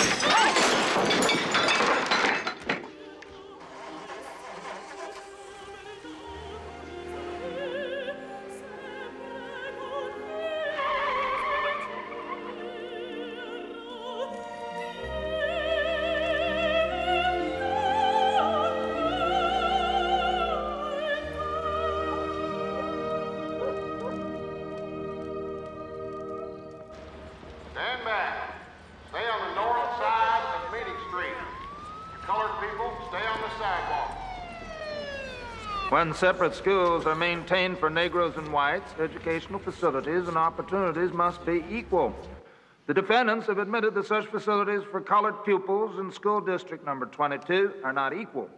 Stand back. Stay on the north side of Meeting Street. Colored people, stay on the sidewalk. When separate schools are maintained for Negroes and whites, educational facilities and opportunities must be equal. The defendants have admitted that such facilities for colored pupils in school district number 22 are not equal.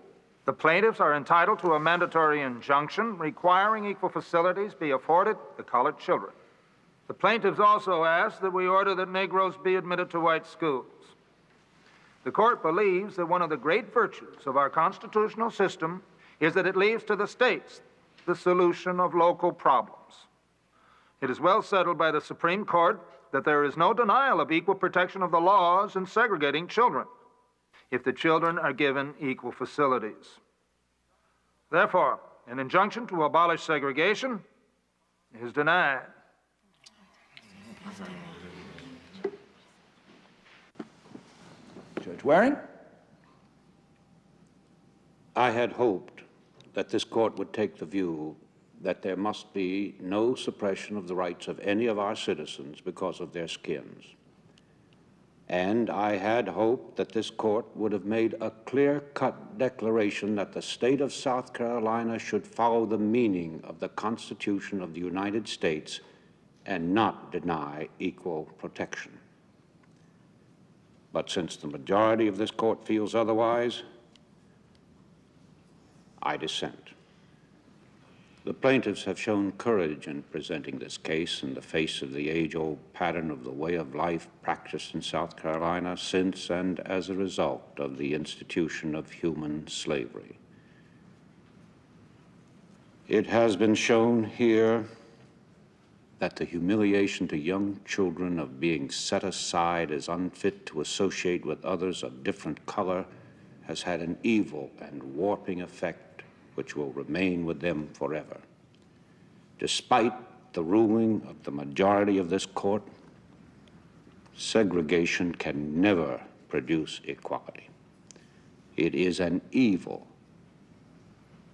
The plaintiffs are entitled to a mandatory injunction requiring equal facilities be afforded to colored children. The plaintiffs also ask that we order that Negroes be admitted to white schools. The court believes that one of the great virtues of our constitutional system is that it leaves to the states the solution of local problems. It is well settled by the Supreme Court that there is no denial of equal protection of the laws in segregating children if the children are given equal facilities. Therefore, an injunction to abolish segregation is denied. Judge Waring? I had hoped that this court would take the view that there must be no suppression of the rights of any of our citizens because of their skins. And I had hoped that this court would have made a clear-cut declaration that the state of South Carolina should follow the meaning of the Constitution of the United States and not deny equal protection. But since the majority of this court feels otherwise, I dissent. The plaintiffs have shown courage in presenting this case in the face of the age-old pattern of the way of life practiced in South Carolina since and as a result of the institution of human slavery. It has been shown here that the humiliation to young children of being set aside as unfit to associate with others of different color has had an evil and warping effect which will remain with them forever. Despite the ruling of the majority of this court, segregation can never produce equality. It is an evil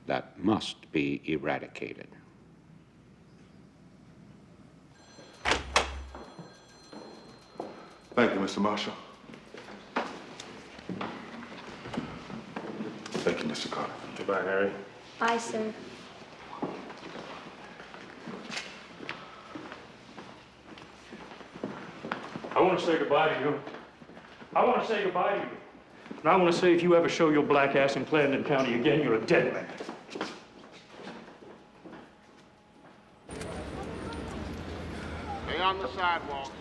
that must be eradicated. Thank you, Mr. Marshall. Thank you, Mr. Carter. Goodbye, Harry. Bye, sir. I want to say goodbye to you. I want to say goodbye to you. And I want to say if you ever show your black ass in Clarendon County again, you're a dead man. Stay on the sidewalk.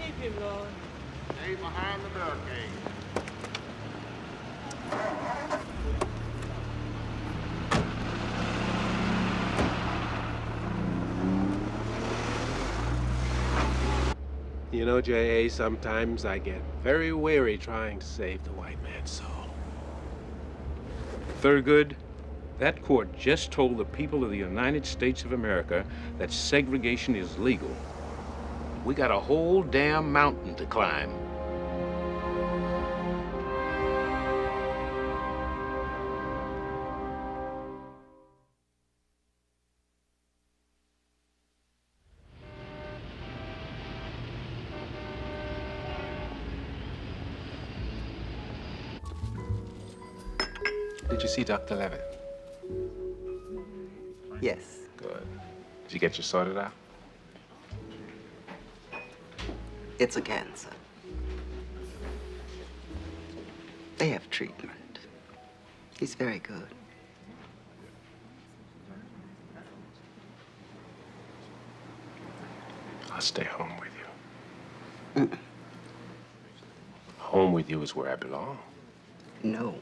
Keep him going. Stay behind the barricade. You know, J.A., sometimes I get very weary trying to save the white man's soul. Thurgood, that court just told the people of the United States of America that segregation is legal. We got a whole damn mountain to climb. Did you see Dr. Levitt? Yes. Good. Did you get you sorted out? It's a cancer. They have treatment. He's very good. I'll stay home with you. Home with you is where I belong. No.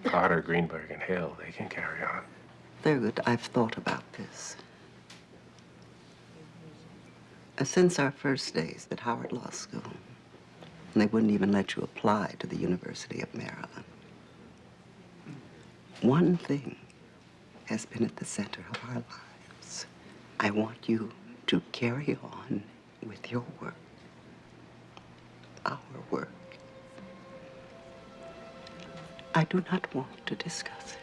Carter, Greenberg, and Hill, they can carry on. Very good. I've thought about this. Since our first days at Howard Law School, they wouldn't even let you apply to the University of Maryland. One thing has been at the center of our lives. I want you to carry on with your work. Our work. I do not want to discuss it.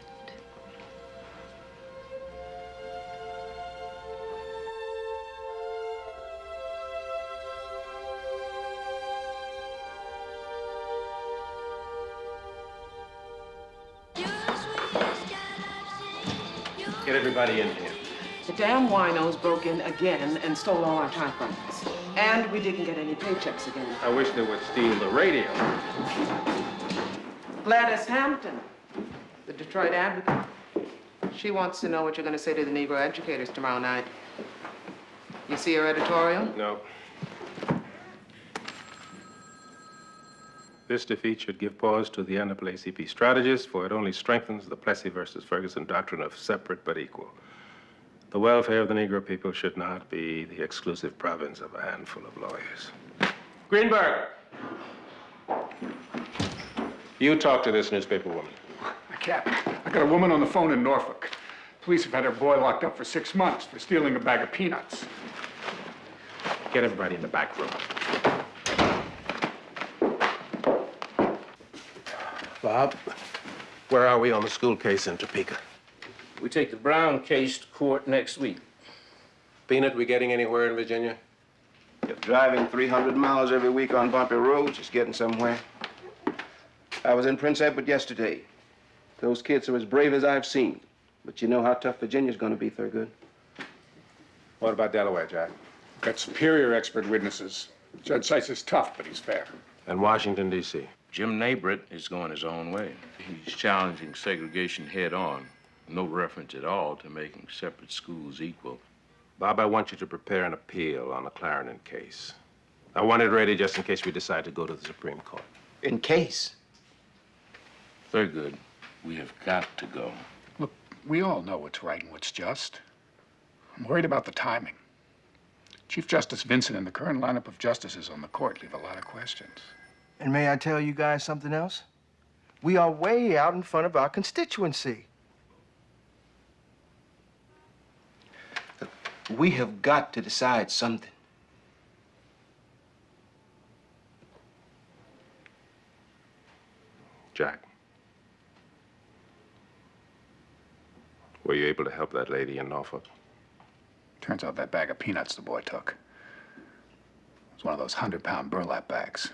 Get everybody in here. The damn winos broke in again and stole all our typewriters. And we didn't get any paychecks again. I wish they would steal the radio. Gladys Hampton, the Detroit Advocate. She wants to know what you're going to say to the Negro educators tomorrow night. You see her editorial? No. This defeat should give pause to the NAACP strategists, for it only strengthens the Plessy versus Ferguson doctrine of separate but equal. The welfare of the Negro people should not be the exclusive province of a handful of lawyers. Greenberg! You talk to this newspaper woman. Captain, I got a woman on the phone in Norfolk. Police have had her boy locked up for 6 months for stealing a bag of peanuts. Get everybody in the back room. Bob, where are we on the school case in Topeka? We take the Brown case to court next week. Peanut, we getting anywhere in Virginia? If driving 300 miles every week on bumpy roads is getting somewhere. I was in Prince Edward yesterday. Those kids are as brave as I've seen. But you know how tough Virginia's going to be, Thurgood. What about Delaware, Jack? Got superior expert witnesses. Judge Sykes is tough, but he's fair. And Washington, D.C.? Jim Nabrett is going his own way. He's challenging segregation head on. No reference at all to making separate schools equal. Bob, I want you to prepare an appeal on the Clarendon case. I want it ready just in case we decide to go to the Supreme Court. In case? Thurgood, we have got to go. Look, we all know what's right and what's just. I'm worried about the timing. Chief Justice Vincent and the current lineup of justices on the court leave a lot of questions. And may I tell you guys something else? We are way out in front of our constituency. We have got to decide something. Jack, were you able to help that lady in Norfolk? Turns out that bag of peanuts the boy took was one of those 100-pound burlap bags.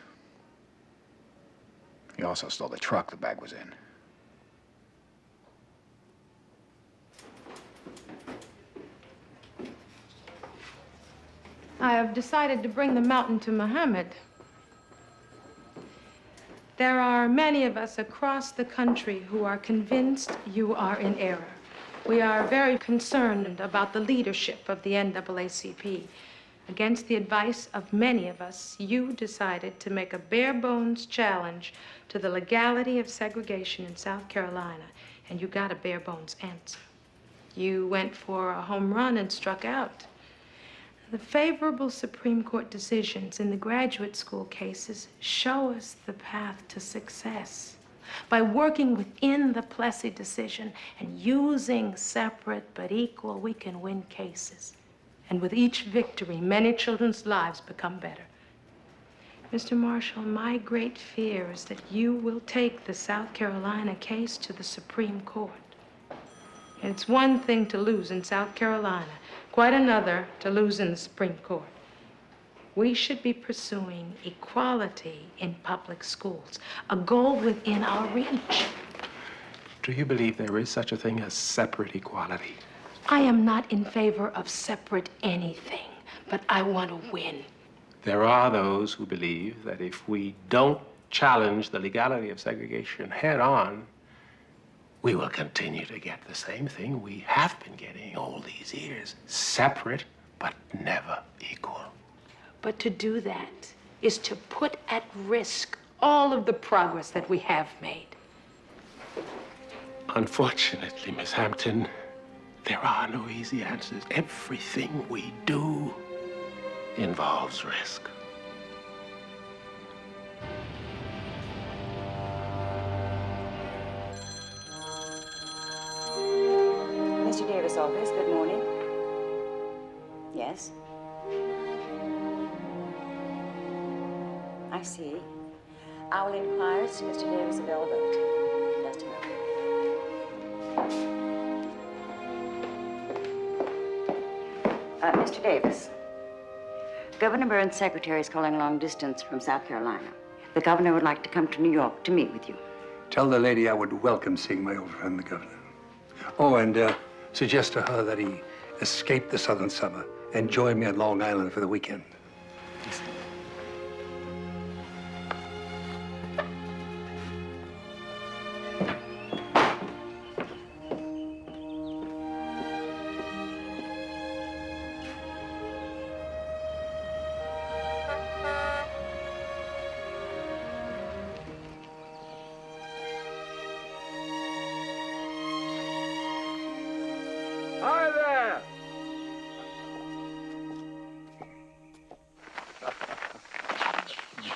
He also stole the truck the bag was in. I have decided to bring the mountain to Muhammad. There are many of us across the country who are convinced you are in error. We are very concerned about the leadership of the NAACP. Against the advice of many of us, you decided to make a bare-bones challenge to the legality of segregation in South Carolina, and you got a bare-bones answer. You went for a home run and struck out. The favorable Supreme Court decisions in the graduate school cases show us the path to success. By working within the Plessy decision and using separate but equal, we can win cases. And with each victory, many children's lives become better. Mr. Marshall, my great fear is that you will take the South Carolina case to the Supreme Court. And it's one thing to lose in South Carolina, quite another to lose in the Supreme Court. We should be pursuing equality in public schools, a goal within our reach. Do you believe there is such a thing as separate equality? I am not in favor of separate anything, but I want to win. There are those who believe that if we don't challenge the legality of segregation head on, we will continue to get the same thing we have been getting all these years. Separate, but never equal. But to do that is to put at risk all of the progress that we have made. Unfortunately, Miss Hampton, there are no easy answers. Everything we do involves risk. Mr. Davis' office, good morning. Yes? I see. I will inquire as to Mr. Davis' availability. Just a moment. Mr. Davis, Governor Burns' secretary is calling long distance from South Carolina. The governor would like to come to New York to meet with you. Tell the lady I would welcome seeing my old friend, the governor. Oh, and suggest to her that he escape the southern summer and join me on Long Island for the weekend. Hi there!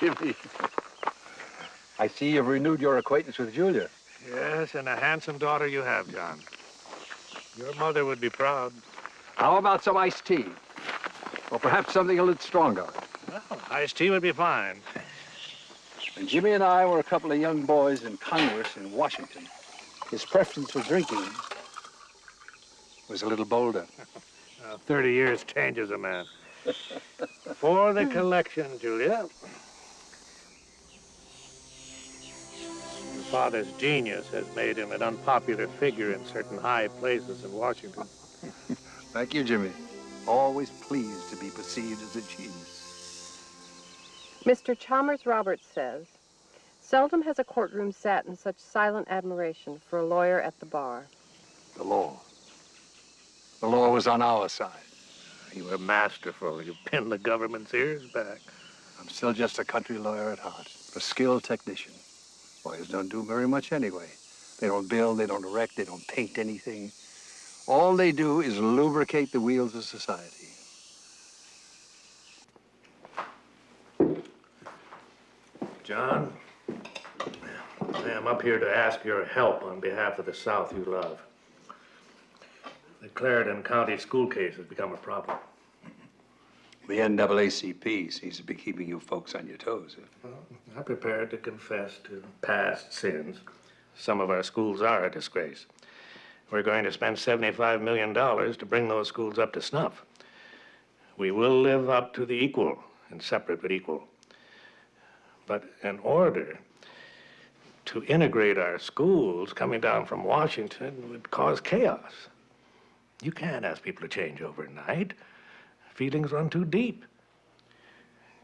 Jimmy, I see you've renewed your acquaintance with Julia. Yes, and a handsome daughter you have, John. Your mother would be proud. How about some iced tea? Or perhaps something a little stronger? Well, iced tea would be fine. When Jimmy and I were a couple of young boys in Congress in Washington, his preference for drinking was a little bolder. 30 years changes a man. For the collection, Julia. Your father's genius has made him an unpopular figure in certain high places in Washington. Thank you, Jimmy. Always pleased to be perceived as a genius. Mr. Chalmers Roberts says, seldom has a courtroom sat in such silent admiration for a lawyer at the bar. The law. The law was on our side. You were masterful. You pinned the government's ears back. I'm still just a country lawyer at heart, a skilled technician. Lawyers don't do very much anyway. They don't build, they don't erect, they don't paint anything. All they do is lubricate the wheels of society. John, I am up here to ask your help on behalf of the South you love. The Clarendon County school case has become a problem. The NAACP seems to be keeping you folks on your toes. Well, I'm prepared to confess to past sins. Some of our schools are a disgrace. We're going to spend $75 million to bring those schools up to snuff. We will live up to the equal and separate but equal. But in order to integrate our schools coming down from Washington would cause chaos. You can't ask people to change overnight. Feelings run too deep.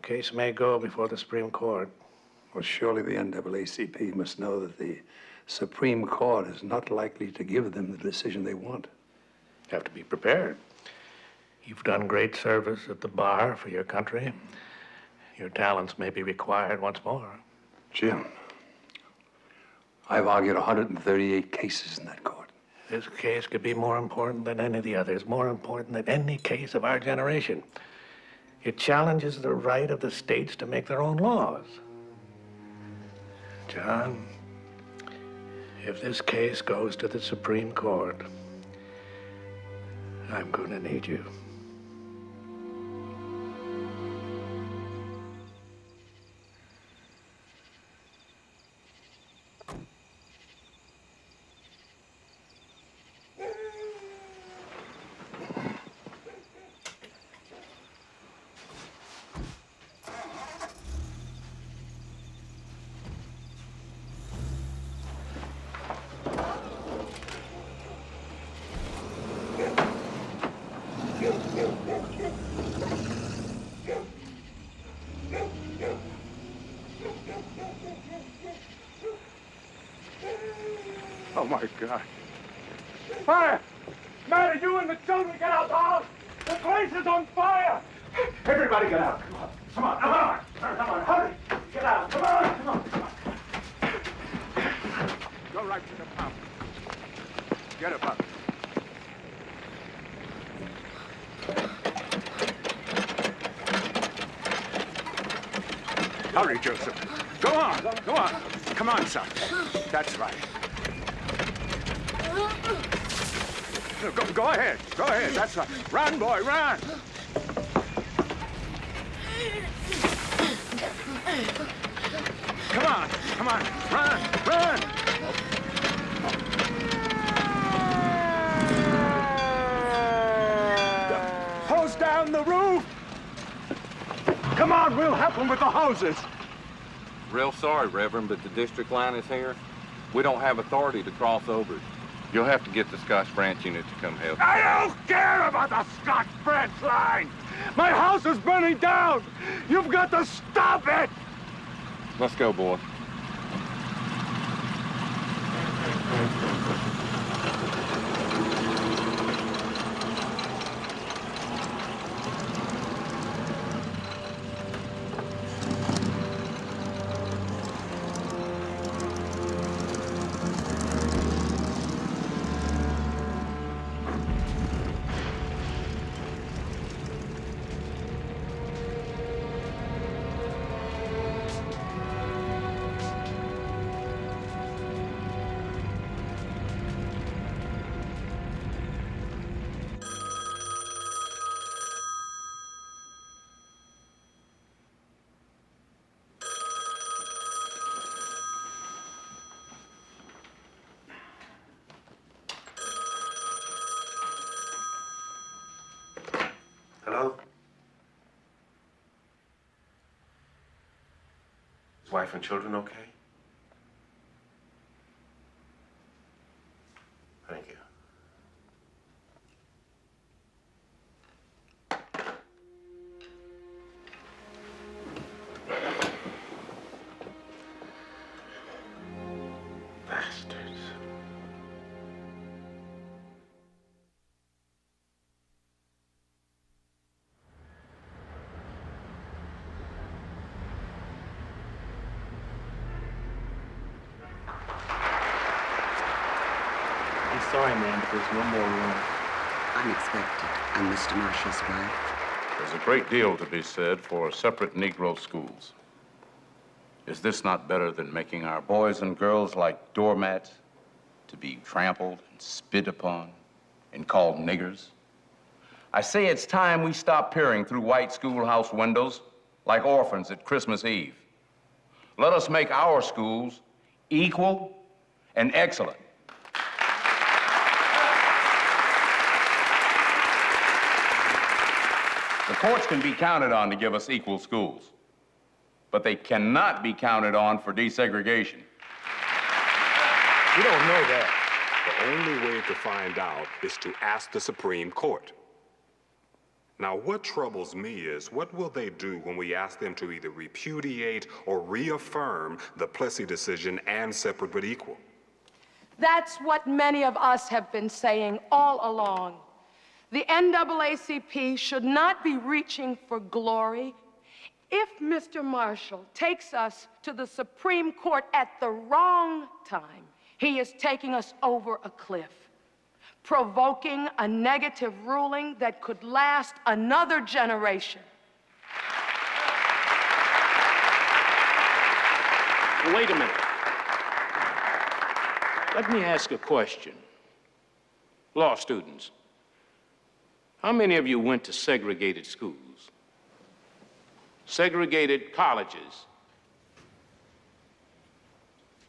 Case may go before the Supreme Court. Well, surely the NAACP must know that the Supreme Court is not likely to give them the decision they want. You have to be prepared. You've done great service at the bar for your country. Your talents may be required once more. Jim, I've argued 138 cases in that court. This case could be more important than any of the others, more important than any case of our generation. It challenges the right of the states to make their own laws. John, if this case goes to the Supreme Court, I'm going to need you. Oh, my God. Fire! Matter, you and the children get out the house! The place is on fire! Everybody get out. Come on. Come on. Come on. Hurry. Get out. Come on. Come on. Come on. Go right to the pump. Get a pump. Hurry, Joseph. Go on. Go on. Come on, son. That's right. Go ahead. Go ahead. That's right. Run, boy, run. Come on. Come on. Run. Run. Hose down the roof. Come on, we'll help them with the hoses. Real sorry, Reverend, but the district line is here. We don't have authority to cross over. You'll have to get the Scotch branch unit to come help. I don't care about the Scotch branch line. My house is burning down. You've got to stop it. Let's go, boy. Hello? His wife and children okay? Thank you. Bastards. Sorry, ma'am, but there's no more room. Unexpected. I'm Mr. Marshall's wife. There's a great deal to be said for separate Negro schools. Is this not better than making our boys and girls like doormats to be trampled and spit upon and called niggers? I say it's time we stop peering through white schoolhouse windows like orphans at Christmas Eve. Let us make our schools equal and excellent. The courts can be counted on to give us equal schools, but they cannot be counted on for desegregation. You don't know that. The only way to find out is to ask the Supreme Court. Now, what troubles me is, what will they do when we ask them to either repudiate or reaffirm the Plessy decision and separate but equal? That's what many of us have been saying all along. The NAACP should not be reaching for glory. If Mr. Marshall takes us to the Supreme Court at the wrong time, he is taking us over a cliff, provoking a negative ruling that could last another generation. Wait a minute. Let me ask a question. Law students, how many of you went to segregated schools? Segregated colleges?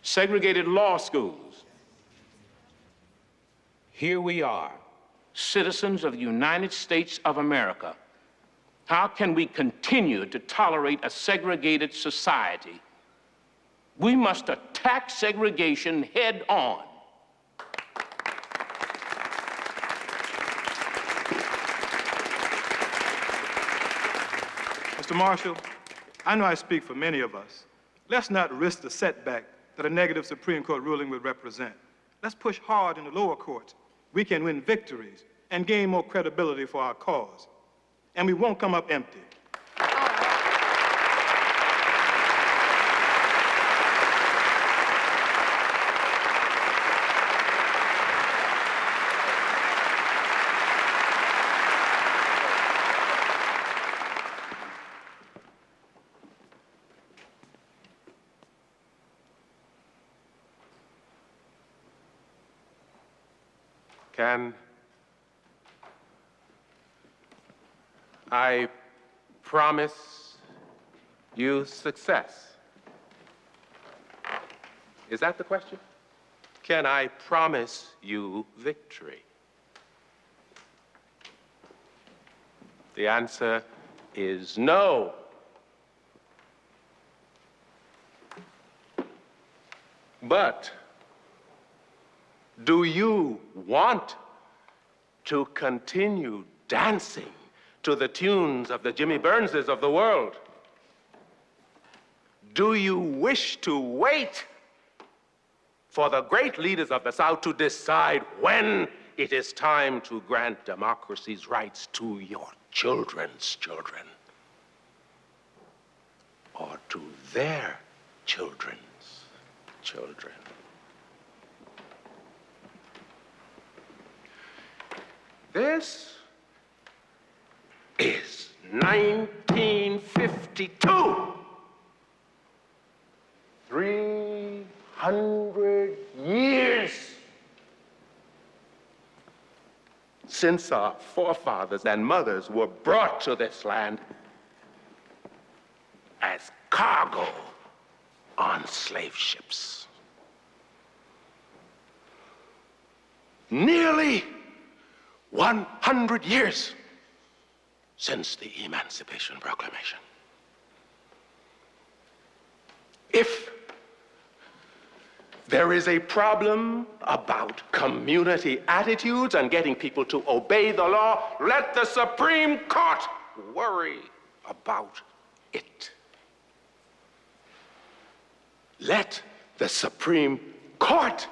Segregated law schools? Here we are, citizens of the United States of America. How can we continue to tolerate a segregated society? We must attack segregation head on. Mr. Marshall, I know I speak for many of us. Let's not risk the setback that a negative Supreme Court ruling would represent. Let's push hard in the lower courts. We can win victories and gain more credibility for our cause. And we won't come up empty. Can I promise you success? Is that the question? Can I promise you victory? The answer is no. But do you want to continue dancing to the tunes of the Jimmy Burnses of the world? Do you wish to wait for the great leaders of the South to decide when it is time to grant democracy's rights to your children's children, or to their children's children? This is 1952. 300 years since our forefathers and mothers were brought to this land as cargo on slave ships. Nearly 100 years since the Emancipation Proclamation. If there is a problem about community attitudes and getting people to obey the law, let the Supreme Court worry about it. Let the Supreme Court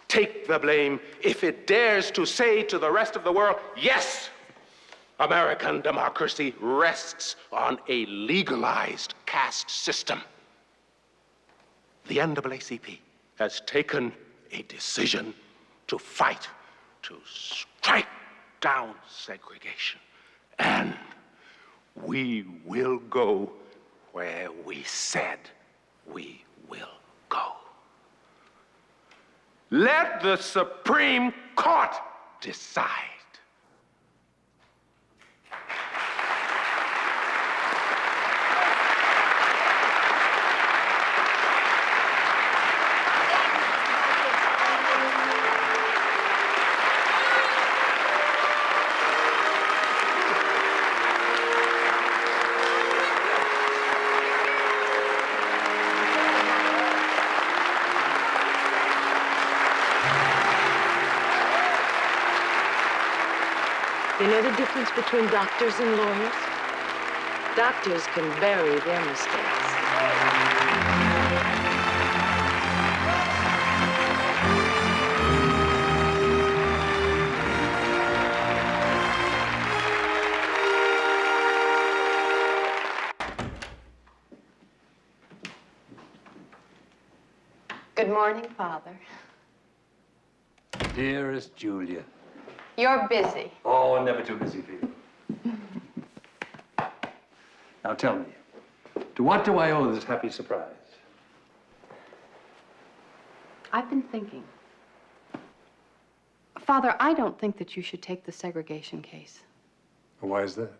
take the blame if it dares to say to the rest of the world, yes, American democracy rests on a legalized caste system. The NAACP has taken a decision to fight, to strike down segregation. And we will go where we said we will go. Let the Supreme Court decide. You know the difference between doctors and lawyers? Doctors can bury their mistakes. Good morning, Father. Dearest Julia. You're busy. Oh, never too busy, people. Now tell me, to what do I owe this happy surprise? I've been thinking. Father, I don't think that you should take the segregation case. Why is that?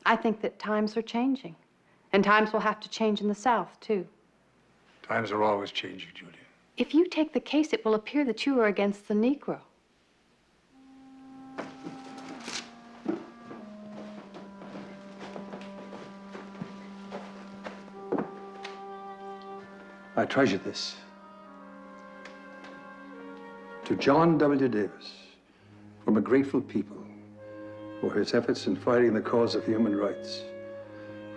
I think that times are changing. And times will have to change in the South, too. Times are always changing, Julia. If you take the case, it will appear that you are against the Negro. I treasure this. To John W. Davis, from a grateful people for his efforts in fighting the cause of human rights,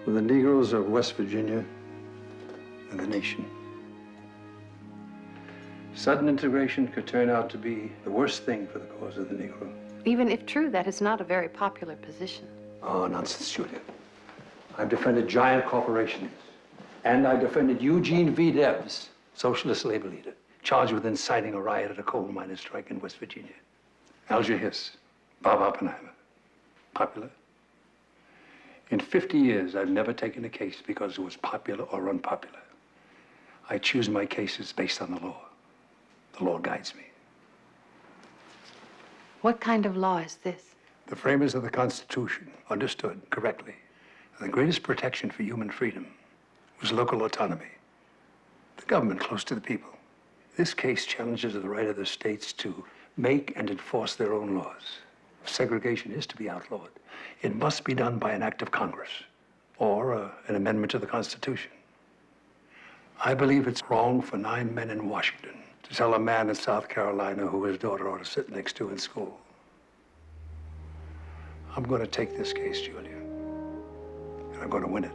for the Negroes of West Virginia and the nation. Sudden integration could turn out to be the worst thing for the cause of the Negro. Even if true, that is not a very popular position. Oh, nonsense, Julia. I've defended giant corporations. And I defended Eugene V. Debs, socialist labor leader, charged with inciting a riot at a coal miners' strike in West Virginia. Alger Hiss, Bob Oppenheimer. Popular? In 50 years, I've never taken a case because it was popular or unpopular. I choose my cases based on the law. The law guides me. What kind of law is this? The framers of the Constitution understood correctly that the greatest protection for human freedom was local autonomy, the government close to the people. This case challenges the right of the states to make and enforce their own laws. If segregation is to be outlawed, it must be done by an act of Congress or an amendment to the Constitution. I believe it's wrong for 9 men in Washington to tell a man in South Carolina who his daughter ought to sit next to in school. I'm going to take this case, Julia, and I'm going to win it.